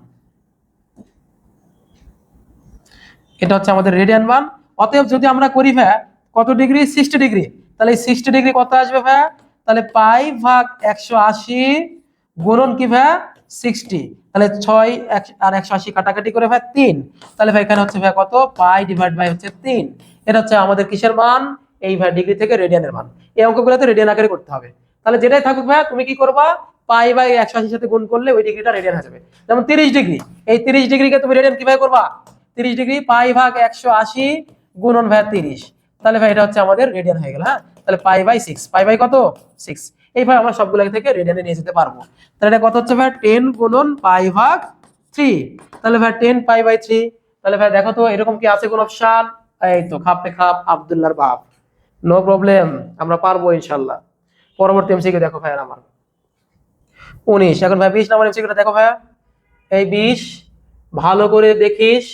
এটা হচ্ছে আমাদের রেডিয়ান মান। অতএব যদি আমরা করি ভাইয়া কত ডিগ্রি? 60 ডিগ্রি। তাহলে এই 60 ডিগ্রি কত আসবে ভাইয়া? তাহলে পাই ভাগ 180 গুণন কি ভাইয়া? 60। তাহলে 6 আর 180 কাটাকাটি করে ভাই 3। তাহলে ভাই এখানে হচ্ছে ভাই কত? পাই ডিভাইড বাই হচ্ছে 3। এটা হচ্ছে আমাদের কিসের মান? এই ভাই ডিগ্রি থেকে রেডিয়ানের মান। এই অঙ্কগুলোতে রেডিয়ান আকারে করতে হবে। তাহলে যেটাই থাকুক ভাই তুমি কি করবা? পাই বাই 180 সাথে গুণ করলে ওই ডিগ্রিটা রেডিয়ান হয়ে যাবে। যেমন 30 ডিগ্রি, এই 30 ডিগ্রিকে তুমি রেডিয়ান কিভাবে করবা? 30 ডিগ্রি পাই ভাগ 180 গুণন ভাই 30। তাহলে ভাই এটা হচ্ছে আমাদের রেডিয়ান হয়ে গেল। হ্যাঁ, তাহলে পাই বাই 6, পাই বাই কত? 6। এইভাবে আমরা সবগুলো থেকে রেডিয়ানে নিয়ে যেতে পারবো। তাহলে এটা কত হচ্ছে ভাই? 10 গুণন পাই ভাগ 3। তাহলে ভাই 10 পাই বাই 3। তাহলে ভাই দেখো তো এরকম কি আছে কোন অপশন? এই তো খাপে খাপ আব্দুল্লাহর বাপ। নো প্রবলেম, আমরা পারবো ইনশাআল্লাহ। পরবর্তী এমসিকিউ দেখো ভাই আমার 19। এখন ভাই 20 নাম্বার এমসিকিউটা দেখো ভাই। এই 20 ভালো করে দেখিস,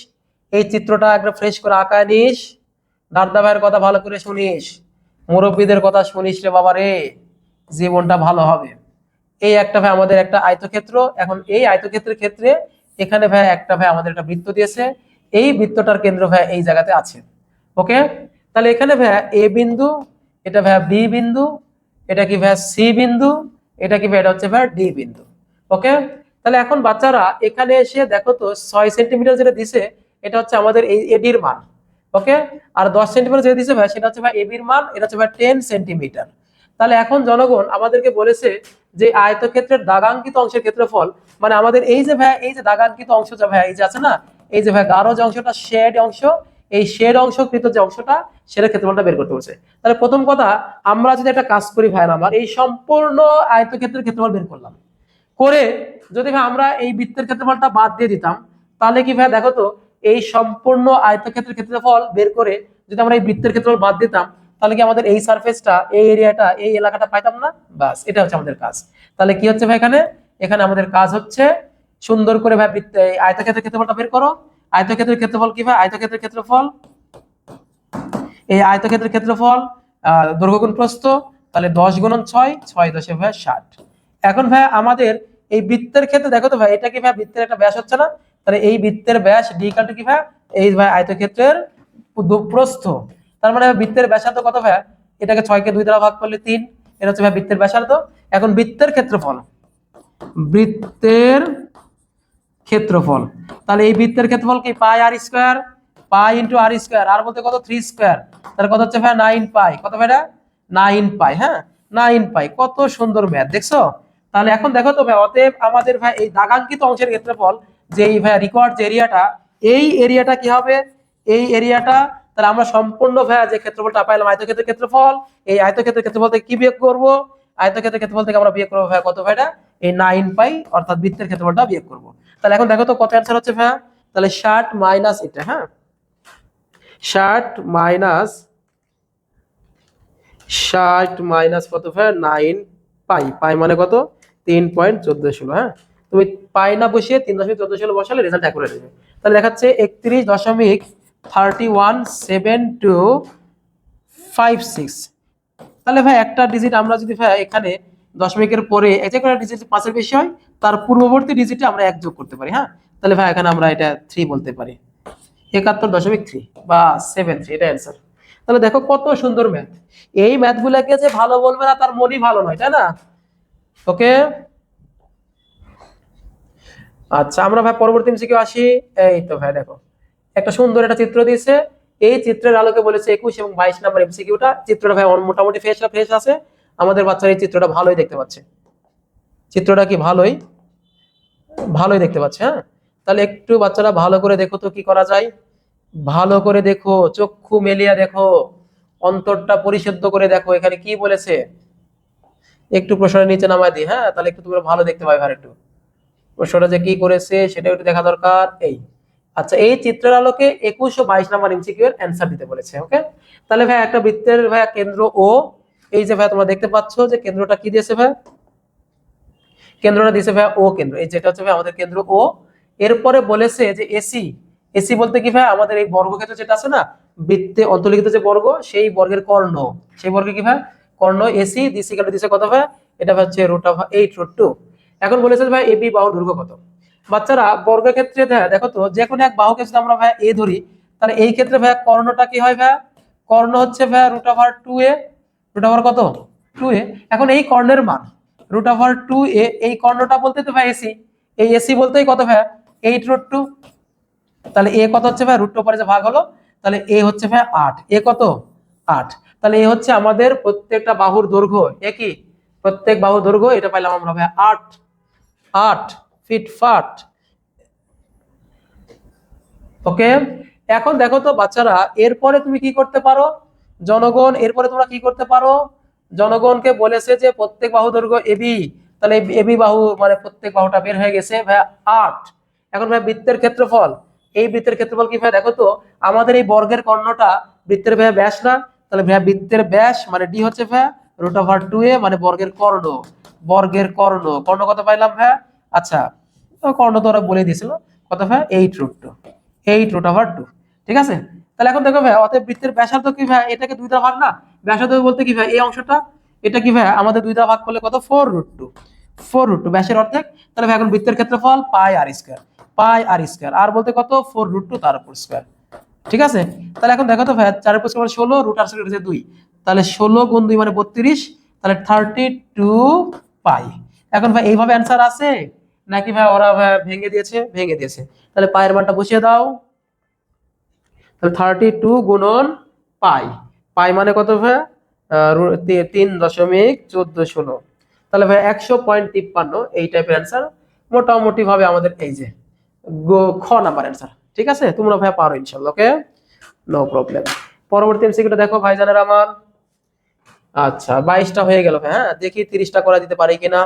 এই চিত্রটা একটা ফ্রেশ করে আঁকায় নিস, দাদা ভাইয়ের কথা ভালো করে শুনিস, মুরব্বীদের কথা শুনিস রে বাবা রে, জীবনটা ভালো হবে। এই একটা ভাই আমাদের একটা আয়তক্ষেত্র। এখন এই আয়তক্ষেত্রের ক্ষেত্রে এখানে ভাই একটা ভাই আমাদের একটা বৃত্ত দিয়েছে, এই বৃত্তটার কেন্দ্র ভাই এই জায়গাতে আছে। ওকে, তাহলে এখানে ভাই এ বিন্দু, এটা ভাই বি বিন্দু, এটা কি ভাই সি বিন্দু, এটা কি ভাই এটা হচ্ছে ভাই ডি বিন্দু। ওকে, তাহলে এখন বাচ্চারা এখানে এসে দেখো তো 6 সেন্টিমিটার যেটা দিছে এটা হচ্ছে আমাদের এই এডির মান। ওকে, আর 10 সেন্টিমিটার যেটা দিছে ভাই সেটা হচ্ছে ভাই এবির মান, এটা হচ্ছে ভাই 10 সেন্টিমিটার। তাহলে এখন জনগণ আমাদেরকে বলেছে যে আয়তক্ষেত্রের দাগাঙ্কিত অংশের ক্ষেত্রফল, মানে আমাদের এই যে ভাই এই যে দাগাঙ্কিত অংশটা ভাই এই যে আছে না, এই যে ভাই গাঢ় যে অংশটা শেড অংশ, এই শেড অংশকৃত যে অংশটা সেটার ক্ষেত্রফলটা বের করতে বলছে। তাহলে প্রথম কথা, আমরা যদি একটা কাজ করি ভাই আমার, এই সম্পূর্ণ আয়তক্ষেত্রের ক্ষেত্রফল বের করলাম, করে যদি ভাই আমরা এই বৃত্তের ক্ষেত্রফলটা বাদ দিয়ে দিতাম, তাহলে কি ভাই দেখো তো এই সম্পূর্ণ আয়তক্ষেত্রের ক্ষেত্রফল বের করে যদি আমরা এই বৃত্তের ক্ষেত্রফল বাদ দিতাম, তাহলে কি আমাদের এই সারফেসটা, এই এরিয়াটা, এই এলাকাটা পাইতাম না? বাস, এটা হচ্ছে আমাদের কাজ। তাহলে কি হচ্ছে ভাই এখানে? এখানে আমাদের কাজ হচ্ছে সুন্দর করে ভাই আয়তক্ষেত্রের ক্ষেত্রফলটা বের করো। আয়তক্ষেত্রের ক্ষেত্রফল কি ভাই? আয়তক্ষেত্রের ক্ষেত্রফল, এই আয়তক্ষেত্রের ক্ষেত্রফল দৈর্ঘ্য গুণ প্রস্থ, তাহলে 10 গুণন 6, 6 10 ভাই 60। এখন ভাই আমাদের এই বৃত্তের ক্ষেত্রে দেখো তো ভাই এটা কি ভাই বৃত্তের একটা ব্যাস হচ্ছে না? তাহলে এই বৃত্তের ব্যাস ডি ইকুয়াল টু কি ভাই? এই ভাই আয়তক্ষেত্রের প্রস্থ। তার মানে বৃত্তের ব্যাসার্ধ কত ভাই? এটাকে 6 কে 2 দ্বারা ভাগ করলে 3, এটা হচ্ছে ভাই বৃত্তের ব্যাসার্ধ। এখন বৃত্তের ক্ষেত্রফল, তাহলে এই বৃত্তের ক্ষেত্রফল কি? পাই আর স্কয়ার, পাই ইনটু আর স্কয়ার, আর বলতে কত? 3 স্কয়ার। তাহলে কত হচ্ছে ভাই? 9 পাই। কত ভাই এটা? 9 পাই। হ্যাঁ, 9 পাই। কত সুন্দর ম্যাথ দেখছো? তাহলে এখন দেখো তো ভাই, অতএব আমাদের ভাই এই দাগাঙ্কিত অংশের ক্ষেত্রফল যে এই ভাই রিকোয়ার্ড যে এরিয়াটা, এই এরিয়াটা কি হবে, এই এরিয়াটা, তাহলে আমরা সম্পূর্ণ ভাই যে ক্ষেত্রফলটা পাইলাম আয়তক্ষেত্রের ক্ষেত্রফল, এই আয়তক্ষেত্রের ক্ষেত্রফল থেকে কি বিয়োগ করব, আয়তক্ষেত্রের ক্ষেত্রফল থেকে আমরা বিয়োগ করবো ভাই কত ভাইটা, এই 9 পাই, অর্থাৎ বৃত্তের ক্ষেত্রফলটা বিয়োগ করব। তাহলে এখন দেখো তো কত অ্যান্সার হচ্ছে ভাই, তাহলে 60 মাইনাস এটা, হ্যাঁ 60 মাইনাস, 60 মাইনাস কত ভাই 9 পাই, পাই মানে কত 3.1416, হ্যাঁ তুমি পাই না বসিয়ে 3.1416 বসালে রেজাল্ট অ্যাকুরেট হবে। তাহলে দেখাচ্ছে 31.317256। তাহলে ভাই একটা ডিজিট আমরা যদি ভাই এখানে দশমিকের পরে যে কোনো ডিজিট 5-এর বেশি হয়, তার পূর্ববর্তী ডিজিটে আমরা 1 যোগ করতে পারি, হ্যাঁ তাহলে ভাই এখানে আমরা এটা 3 বলতে পারি, 71.3 বা 73, এটা অ্যান্সার। তাহলে দেখো কত সুন্দর ম্যাথ, এই ম্যাথগুলোকে যে ভালো বলবে না তার মনই ভালো নয়, তাই না? ওকে, আচ্ছা আমরা ভাই পরবর্তী এমসিকিউ আসি। এই তো ভাই দেখো একটা সুন্দর একটা চিত্র দিয়েছে, এই চিত্রের আলোকে বলেছে 21 এবং 22 নাম্বার এমসিকিউটা। চিত্রটা ভাই মোটামুটি ফ্রেশ আছে, আমাদের বাচ্চারা এই চিত্রটা ভালোই দেখতে পাচ্ছে, চিত্রটা কি ভালোই ভালোই দেখতে পাচ্ছে, হ্যাঁ তাহলে একটু বাচ্চারা ভালো করে দেখো তো কি করা যায়, ভালো করে দেখো, চক্ষু মেলিয়া দেখো, অন্তরটা পরিশুদ্ধ করে দেখো এখানে কি বলেছে। একটু প্রশ্নের নিচে নামায় দিই, হ্যাঁ তাহলে একটু তোমরা ভালো দেখতে পাবে, আর একটু প্রশ্নটা যে কি করেছে সেটা একটু দেখা দরকার। এই আচ্ছা, এই চিত্রের আলোকে 21 ও 22 নাম্বার এমসিকিউ এর অ্যান্সার দিতে বলেছে। ওকে, তাহলে ভাই একটা বৃত্তের ভাই কেন্দ্র ও, এই যে ভাই তোমরা দেখতে পাচ্ছ যে কেন্দ্রটা কি দিয়েছে ভাই, কেন্দ্রটা দিয়েছে ভাই ও কেন্দ্র, এই যেটা হচ্ছে ভাই আমাদের কেন্দ্র ও। এরপরে বলেছে যে এসি, এসি বলতে কি ভাই আমাদের এই বর্গক্ষেত্র যেটা আছে না বৃত্তে অন্তর্লিখিত যে বর্গ, সেই বর্গের কর্ণ, সেই বর্গে কি ভাই কর্ণ এসি দিছি, কেন দিছে কত ভাই, এটা হচ্ছে √8√2। এখন বলেছে ভাই এবি বাহুর দৈর্ঘ্য কত। বাচ্চারা বর্গক্ষেত্রে দেখো তো যে কোনো এক বাহুকে যদি আমরা ভাই এ ধরি, তাহলে এই ক্ষেত্রে ভাই কর্ণটা কি হয় ভাই, কর্ণ হচ্ছে ভাই √2a, √, কত 2a। এখন এই কর্ণের মান √2a, এই কর্ণটা বলতে তো ভাই এসি, এই এসি বলতেই কত ভাই 8√2। তাহলে এ কত হচ্ছে ভাই √2 পরে যে ভাগ হলো, তাহলে এ হচ্ছে ভাই 8, এ কত 8। তাহলে এ হচ্ছে আমাদের প্রত্যেকটা বাহুর দৈর্ঘ্য, এ কি প্রত্যেক বাহুর দৈর্ঘ্য, এটা পাইলাম আমরা ভাই 8 ফিট ফাট। ওকে, এখন দেখো তো বাচ্চারা এরপরে তুমি কি করতে পারো, জনগণ এরপরে তোমরা কি করতে পারো, জনগণকে বলেছে যে প্রত্যেক বাহু দৈর্ঘ্য এবি, তাহলে এবি বাহু মানে প্রত্যেক বাহুটা বের হয়ে গেছে ভাই 8। এখন ভাই বৃত্তের ক্ষেত্রফল, এই বৃত্তের ক্ষেত্রফল কি ভাই দেখো তো, আমাদের এই বর্গের কর্ণটা বৃত্তের ভাই ব্যাস না, তাহলে ভাই বৃত্তের ব্যাস মানে ডি হচ্ছে ভাই √2a মানে বর্গের কর্ণ, বর্গের কর্ণ, কর্ণ কত পাইলাম ভাই, আচ্ছা কর্ণ তো ওরা বলে দিয়েছিল কত ভাই 8√2, 8√2, ঠিক আছে। তাহলে এখন দেখো ভাই অতএব বৃত্তের ব্যাসার্ধ কি ভাই, এটাকে 2 দ্বারা ভাগ না, ব্যাসার্ধ বলতে কি ভাই এই অংশটা, এটা কি ভাই আমাদের 2 দ্বারা ভাগ করলে কত 4√2, 4√2 ব্যাসের অর্ধেক। তাহলে ভাই এখন বৃত্তের ক্ষেত্রফল পাই আর স্কয়ার, পাই আর স্কয়ার, আর বলতে কত 4√2 তার উপর স্কয়ার, ঠিক আছে। তাহলে এখন দেখো তো ভাই 4 উপর স্কয়ার 16, রুট আর স্কয়ার হচ্ছে 2, তাহলে 16 গুণ 2 মানে 32, তাহলে 32 পাই। এখন ভাই এইভাবে অ্যান্সার আছে নাকি ভাই ওরা ভাই ভেঙে দিয়েছে, ভেঙে দিয়েছে। তাহলে পায়ের মানটা বসিয়ে দাও, তাহলে 32 গুণন পাই, পাই মানে কত ভাই 3.1416, তাহলে ভাই 100.53, এই টাইপের অ্যান্সার মোটামুটি ভাবে আমাদের এই যে খ নাম্বার অ্যান্সার। ঠিক আছে, তোমরা ভাই পারো ইনশাআল্লাহ। ওকে, নো প্রবলেম। পরবর্তী এমসিকিউটা দেখো ভাইজানের আমার। আচ্ছা 22টা হয়ে গেল, হ্যাঁ দেখি 30টা করা দিতে পারি কিনা।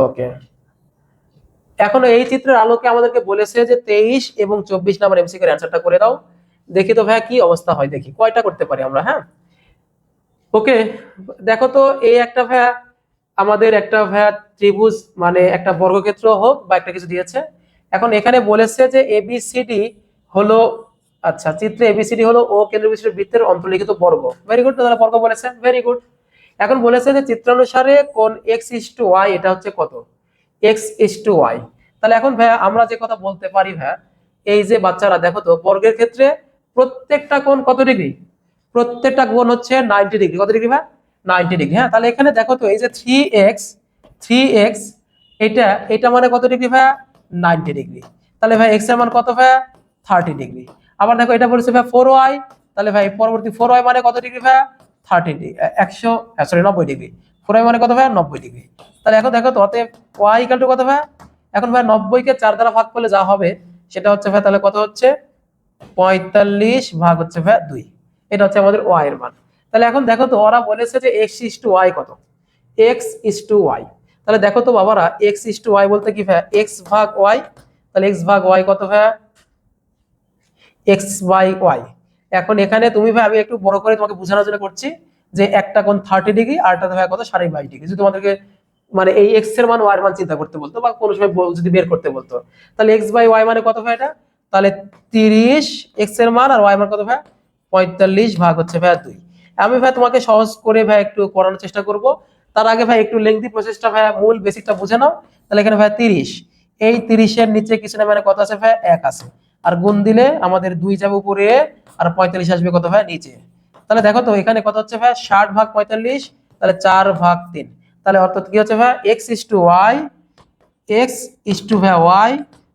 ওকে, এখন এই চিত্রের আলোকে আমাদেরকে বলেছে যে 23 এবং 24 নাম্বার এমসিকিউ এর অ্যানসারটা করে দাও। দেখি তো ভাই কি অবস্থা হয়, দেখি কয়টা করতে পারি আমরা। হ্যাঁ ওকে, দেখো তো এই একটা ভাই আমাদের একটা ভাই ত্রিভুজ মানে একটা বর্গক্ষেত্র হোক বা একটা কিছু দিয়েছে। এখন এখানে বলেছে যে এবিসিডি হলো, আচ্ছা চিত্রে এবিসিডি হলো ও কেন্দ্র বিশিষ্ট বৃত্তের অন্তর্লিখিত বর্গ। ভেরি গুড, তাহলে বর্গ বলেছে, ভেরি গুড। এখন বলেছে যে চিত্রানুসারে কোণ x/y এটা হচ্ছে কত, x/y। তাহলে এখন ভাইয়া আমরা যে কথা বলতে পারি ভাইয়া, এই যে বাচ্চারা দেখো তো বর্গের ক্ষেত্রে প্রত্যেকটা কোণ কত ডিগ্রি, প্রত্যেকটা কোণ হচ্ছে 90 ডিগ্রি, কত ডিগ্রি ভাই 90 ডিগ্রি। হ্যাঁ তাহলে এখানে দেখো তো এই যে 3x এটা এটা মানে কত ডিগ্রি ভাইয়া 90 ডিগ্রি। তাহলে ভাই x এর মান কত ভাইয়া 30 ডিগ্রি। আবার দেখো এটা বলেছে ভাই 4y, তাহলে ভাই পরবর্তী 4y মানে কত ডিগ্রি ভাইয়া 30 ডিগ্রি, 90 ডিগ্রি। 4y মানে কত ভাই 90 ডিগ্রি। তাহলে এখন দেখো তো অতএব y ইকুয়াল টু কত ভাই, এখন ভাই 90 কে 4 দ্বারা ভাগ করলে যা হবে সেটা হচ্ছে ভাই তাহলে কত হচ্ছে 45 ভাগ হচ্ছে ভাই 2। এটা হচ্ছে আমাদের y এর মান। তাহলে এখন দেখো তো ওরা বলেছে যে x ইস টু y কত, x ইস টু y। তাহলে দেখো তো বাবারা x ইস টু y বলতে কি ভাই x ভাগ y, তাহলে x ভাগ y কত ভাই x বাই y। এখন এখানে তুমি ভাই আমি একটু বড় করে তোমাকে বোঝানোর জন্য করছি যে একটা কোণ 30 ডিগ্রি আর একটা ভাই কত 22.5 ডিগ্রি। যদি তোমাদেরকে মানে এই x এর মান y এর মান চিন্তা করতে বলতো বা কোনো সময় যদি বের করতে বলতো, তাহলে x বাই y মানে কত ভাই এটা, তাহলে 30 x এর মান আর y এর মান কত ভাই 45 ভাগ হচ্ছে ভাই 2। আমি ভাই তোমাকে সহজ করে ভাই একটু করানোর চেষ্টা করব। তার আগে ভাই একটু লেংথি প্রসেসটা ভাই মূল বেসিকটা বুঝে নাও। তাহলে এখানে ভাই 30, এই 30 এর নিচে কিছু না মানে কত আছে ভাই 1 আছে, আর গুণ দিলে আমাদের 2 যাবে উপরে আর 45 আসবে কত ভাই নিচে। তাহলে দেখো তো এখানে কত হচ্ছে ভাই 60 ভাগ 45, তাহলে 4 ভাগ 3। তাহলে অর্থাৎ কি হচ্ছে ভাই x is to y, x is to ভাই y,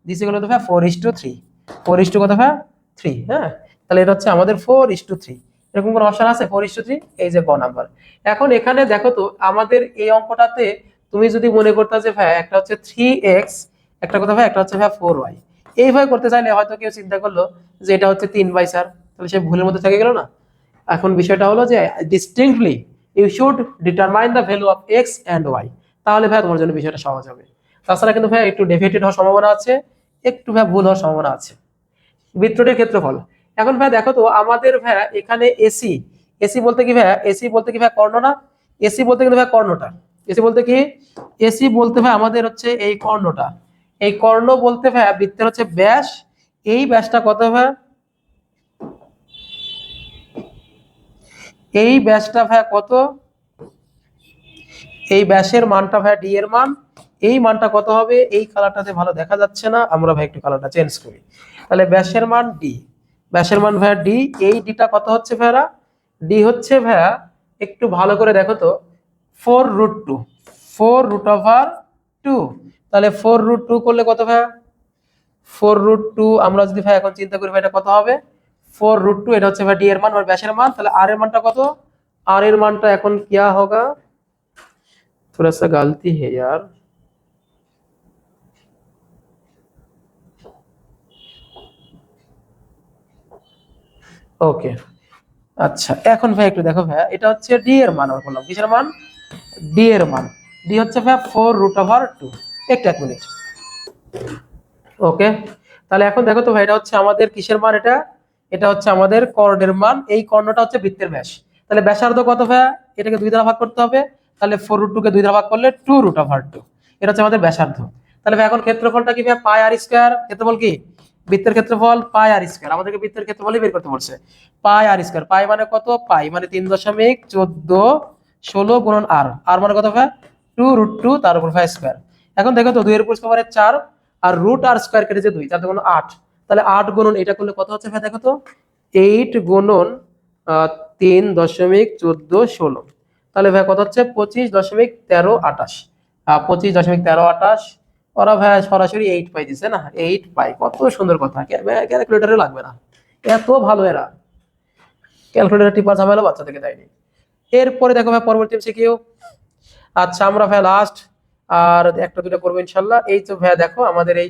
দিস ইকুয়াল টু ভাই 4 ইস টু 3, 4 ইস টু কত ভাই 3। হ্যাঁ, তাহলে এটা হচ্ছে আমাদের 4 ইস টু 3। এরকম কোন অপশন আছে 4 ইস টু 3? এই যে গ নাম্বার। এখন এখানে দেখো তো আমাদের এই অঙ্কটাতে তুমি যদি মনে করতে যে ভাই একটা হচ্ছে 3x, একটা কথা ভাই একটা হচ্ছে ভাই 4y, এইভাবে করতে চাইলে হয়তো কেউ চিন্তা করলো যে এটা হচ্ছে 3/4, তাহলে সে ভুলের মধ্যে থেকে গেল না। এখন বিষয়টা হলো যে distinctly you should determine the value of x and y, তাহলে ভাই তোমার জন্য বিষয়টা সহজ হবে। তাছাড়া কিন্তু ভাই একটু ডেভিয়েটেড হওয়ার সম্ভাবনা আছে, একটু ভাই ভুল হওয়ার সম্ভাবনা আছে। বৃত্তটির ক্ষেত্রফল, এখন ভাই দেখো তো আমাদের ভাই এখানে এসি, এসি বলতে কি ভাই, এসি বলতে কি ভাই কর্ণ না, এসি বলতে কিন্তু ভাই কর্ণটা, এসি বলতে কি, এসি বলতে ভাই আমাদের হচ্ছে এই কর্ণটা, এই কর্ণ বলতে ভাই বৃত্তের হচ্ছে ব্যাস, এই ব্যাসটা কত ভাই, এই ব্যাসটা ভাই কত, এই ব্যাসের মানটা ভাই ডি এর মান, এই মানটা কত হবে, এই কালারটাতে ভালো দেখা যাচ্ছে না, আমরা ভাই একটু কালারটা চেঞ্জ করি। তাহলে ব্যাসের মান ডি, ব্যাসের মান ভাইয়া ডি, এই ডিটা কত হচ্ছে ভাইয়া, ডি হচ্ছে ভাইয়া একটু ভালো করে দেখো তো 4√2, 4√2। তাহলে 4√2 করলে কত ভাইয়া 4√2, আমরা যদি ভাই এখন চিন্তা করি ভাই এটা কত হবে 4√2, এটা হচ্ছে ভাই ডি এর মান আর ব্যাসের মান। তাহলে আর এর মানটা কত, আর এর মানটা এখন क्या होगा, थोड़ा सा गलती है यार, ওকে আচ্ছা। এখন ভাই একটু দেখো ভাই এটা হচ্ছে ডি এর মান, আমরা বললাম কিসের মান, ডি এর মান, ডি হচ্ছে ভাই 4√2। একটা এক মিনিট, ওকে। তাহলে এখন দেখো তো ভাই এটা হচ্ছে আমাদের কিসের মান, এটা এটা হচ্ছে আমাদের কর্ণের মান, এই কর্ণটা হচ্ছে বৃত্তের ব্যাস। তাহলে ব্যাসার্ধ কত ভাই, এটাকে 2 দ্বারা ভাগ করতে হবে, তাহলে 4√2 কে 2 দ্বারা ভাগ করলে 2√2, এটা হচ্ছে আমাদের ব্যাসার্ধ। তাহলে ভাই এখন ক্ষেত্রফলটা কি ভাই পাই আর স্কয়ার, ক্ষেত্রফল কি বৃত্তের ক্ষেত্রফল পাই আর স্কয়ার, আমাদেরকে বৃত্তের ক্ষেত্রফলই বের করতে বলছে। পাই আর স্কয়ার, পাই মানে কত, পাই মানে 3.1416 গুণন আর, আর মানে কত ভাই 2√2 তার উপর ভাই স্কয়ার। এখন দেখো তো 2 এর উপর স্কয়ার 4 আর রুট আর স্কয়ার কেটে যে 2, 4 গুণ 8, তাহলে 8 গুণন এটা করলে কত হচ্ছে ভাই দেখো তো 8 গুণন 3.1416, তাহলে ভাই কত হচ্ছে 25.1328, 25.1328। ওরা ভাই সরাসরি 8 পাই দিছে না, 8 পাই, কত সুন্দর কথা, ক্যালকুলেটরে লাগবে না, এত ভালো এরা, ক্যালকুলেটর টিপা ঝামেলা বাচ্চা থেকে দেয়নি। এরপরে দেখো ভাই পরবর্তী এমসিকিউ। আচ্ছা আমরা ভাই লাস্ট আর একটা দুটো করবো ইনশাল্লাহ। এই তো ভাই দেখো আমাদের এই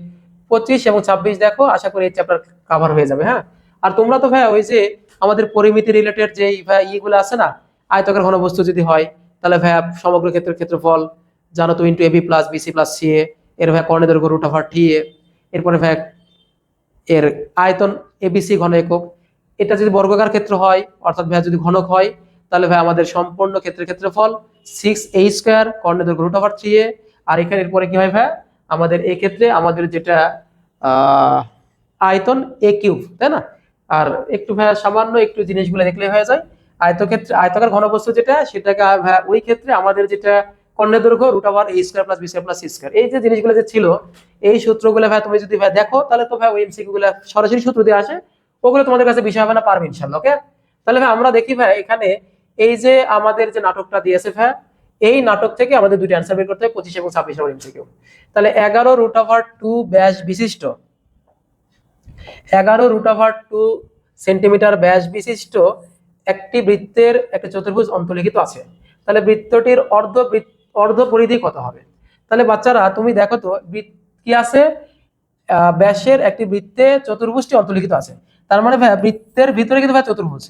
25 এবং 26 দেখো, আশা করি এই চ্যাপ্টার কভার হয়ে যাবে। হ্যাঁ, আর তোমরা তো ভাই ওই যে আমাদের পরিমিতি রিলেটেড যে ভাই ইগুলো আছে না, আয়তকার ঘনবস্তু যদি হয় তাহলে ভাই সমগ্র ক্ষেত্রের ক্ষেত্রফল জানো তো into AB plus BC plus CA, এর ভাই কর্ণের দৈর্ঘ্য রুট ওভার টি এ, এরপরে ভাই এর আয়তন এবিসি ঘন একক। এটা যদি বর্গাকার ক্ষেত্র হয় অর্থাৎ ভাই যদি ঘনক হয় তাহলে ভাই আমাদের সম্পূর্ণ ক্ষেত্রের ক্ষেত্রফল 6a² কর্ণের দৈর্ঘ্য রুট ওভার 3a। আর এখানে এরপরে কি হয় ভাই আমাদের এই ক্ষেত্রে আমাদের যেটা আয়তন a³ তাই না, আর একটু ভাই সামান্য একটু জিনিসগুলো দেখলে হয়ে যায়। আয়তক্ষেত্রে আয়তাকার ঘনবস্তু যেটা সেটাকে ভাই ওই ক্ষেত্রে আমাদের যেটা কর্ণের দৈর্ঘ্য root over a² plus b² plus c², এই যে জিনিসগুলো যে ছিল এই সূত্রগুলো ভাই তুমি যদি ভাই দেখো তাহলে তো ভাই ওই এমসিকিউ গুলো সরাসরি সূত্র দিয়ে আসে, ওগুলো তোমাদের কাছে বিষয় হবে না, পারবে ইনশাআল্লাহ। ওকে, তাহলে ভাই আমরা দেখি ভাই এখানে এই যে আমাদের যে নাটকটা দিয়েছে ভাই, এই নাটক থেকে আমাদের দুটো অ্যান্সার বের করতে হবে 25 এবং 26 নম্বর এমসিকিউ। তাহলে 11√2 ব্যাস বিশিষ্ট, 11√2 সেন্টিমিটার ব্যাস বিশিষ্ট একটি বৃত্তের একটা চতুর্ভুজ অন্তর্লিখিত আছে। তাহলে বৃত্তটির অর্ধ পরিধি কত হবে? তাহলে বাচ্চারা তুমি দেখো তো কি আছে, ব্যাসের একটি বৃত্তে চতুর্ভুজটি অন্তর্লিখিত আছে। তার মানে ভাই বৃত্তের ভিতরে কিন্তু ভাই চতুর্ভুজ,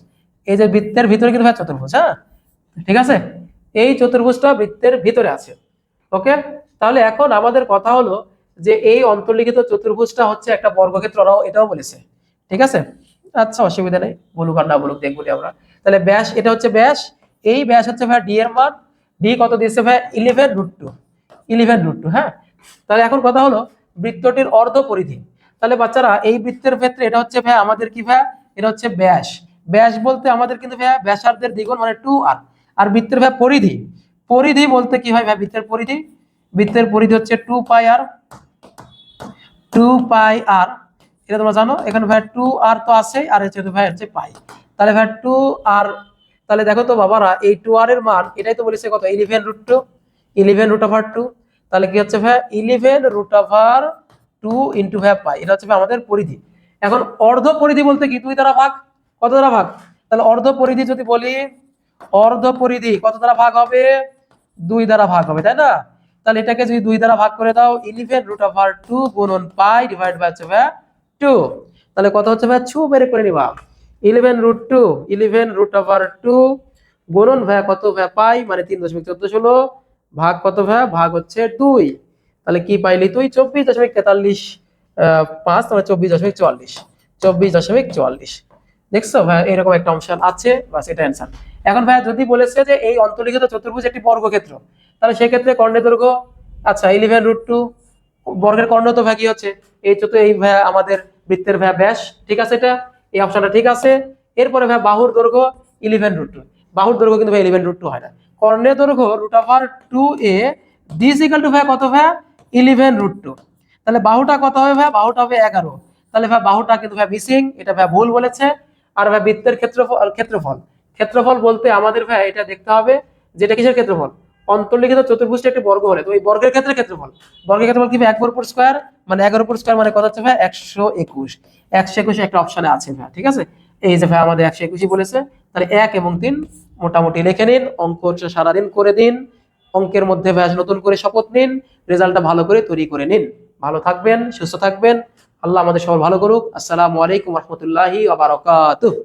এই যে বৃত্তের ভিতরে কিন্তু ভাই চতুর্ভুজ, হ্যাঁ ঠিক আছে, এই চতুর্ভুজটা বৃত্তের ভিতরে আছে। ওকে, তাহলে এখন আমাদের কথা হলো যে এই অন্তর্লিখিত চতুর্ভুজটা হচ্ছে একটা বর্গক্ষেত্র, এটাও বলেছে, ঠিক আছে। আচ্ছা অসুবিধা নেই, বলুক আর না বলুক দেখবো আমরা। তাহলে ব্যাস, এটা হচ্ছে ব্যাস, এই ব্যাস হচ্ছে ভাই ডি এর মান, ডি কত দিয়েছে ভাই 11√2, 11√2, হ্যাঁ। তাহলে এখন কথা হলো বৃত্তটির অর্ধ পরিধি। তাহলে বাচ্চারা এই বৃত্তের ক্ষেত্রে এটা হচ্ছে ভাই আমাদের কি ভাই, এটা হচ্ছে ব্যাস। ব্যাস বলতে আমাদের কিন্তু ভাই ব্যাসার্ধের দ্বিগুণ মানে 2r। আর বৃত্তের ভাই পরিধি, পরিধি বলতে কি হয় ভাই, বৃত্তের পরিধি, বৃত্তের পরিধি হচ্ছে 2πr, 2πr, এটা তোমরা জানো। এখানে ভাই 2r তো আছে, আর হচ্ছে ভাই হচ্ছে পাই, তাহলে ভাই 2r। তাহলে দেখো তো বাবারা, এই 2r এর মান এটাই তো বলেছে কত, 11√2, 11√2। তাহলে কি হচ্ছে ভাই 11√2 ইন্টু ভাই পাই, এটা হচ্ছে আমাদের পরিধি। এখন অর্ধ পরিধি বলতে কি 2 দ্বারা ভাগ, কত দ্বারা ভাগ? তাহলে অর্ধ পরিধি যদি বলি, অর্ধ পরিধি কত দ্বারা ভাগ হবে, 2 দ্বারা ভাগ হবে, তাই না? তাহলে এটাকে যদি 2 দ্বারা ভাগ করে দাও, 11√2 গুণন পাই ডিভাইড বাই হচ্ছে ভাই 2, তাহলে কত হচ্ছে ভাই 2 বের করে নিবা, 11√2 গুণন ভাই কত ভাই পাই মানে 3.14 ভাগ কত ভাই, ভাগ হচ্ছে 2, তাহলে কি পাইলি তুই 24.43 5, তাহলে 24.44, 24.44। দেখছো ভাই এরকম একটা অংশ আছে, বাস এটা অ্যান্সার। এখন ভাই যদি বলেছে যে এই অন্তর্লিখিত চতুর্ভুজ একটি বর্গক্ষেত্র, তাহলে সেই ক্ষেত্রে কর্ণের দৈর্ঘ্য, আচ্ছা 11√2 বর্গের কর্ণ তো ভাই কি হচ্ছে এই ভাই আমাদের বৃত্তের ভাই ব্যাস, ঠিক আছে, এটা এই অপশনটা ঠিক আছে। এরপরে ভাই বাহুর দৈর্ঘ্য 11√2, বাহুর দৈর্ঘ্য কিন্তু ভাই 11√2 হয় না, কর্ণের দৈর্ঘ্য √2a, d = ভাই কত ভাই 11√2। তাহলে বাহুটা কত হবে ভাই, বাহুটা হবে 11, তাহলে ভাই বাহুটা কিন্তু ভাই মিসিং, এটা ভাই ভুল বলেছে। আর ভাই বৃত্তের ক্ষেত্রফল, ক্ষেত্রফল বলতে আমাদের ভাই এটা দেখতে হবে যেটা কিসের ক্ষেত্রফল, অন্তর্লিখিত চতুর্ভুজটা একটি বর্গ হলে তো ওই বর্গের ক্ষেত্রে ক্ষেত্রফল, বর্গের ক্ষেত্রফল কি ভাই 1/4 মানে 11/2 মানে কত হচ্ছে ভাই 121, 121 একটা অপশনে আছে ভাই, ঠিক আছে। এই যে ভাই আমাদের 121 বলেছে, তাহলে 1 এবং 3 মোটামুটি লিখে নিন, অঙ্ক হচ্ছে সারাদিন করে দিন, অঙ্কের মধ্যে ভাই নতুন করে শপথ নিন, রেজাল্টটা ভালো করে তৈরি করে নিন। ভালো থাকবেন, সুস্থ থাকবেন, আল্লাহ আমাদের সবার ভালো করুক। আসসালামু আলাইকুম রহমতুল্লাহি ওয়া বারাকাতুহু।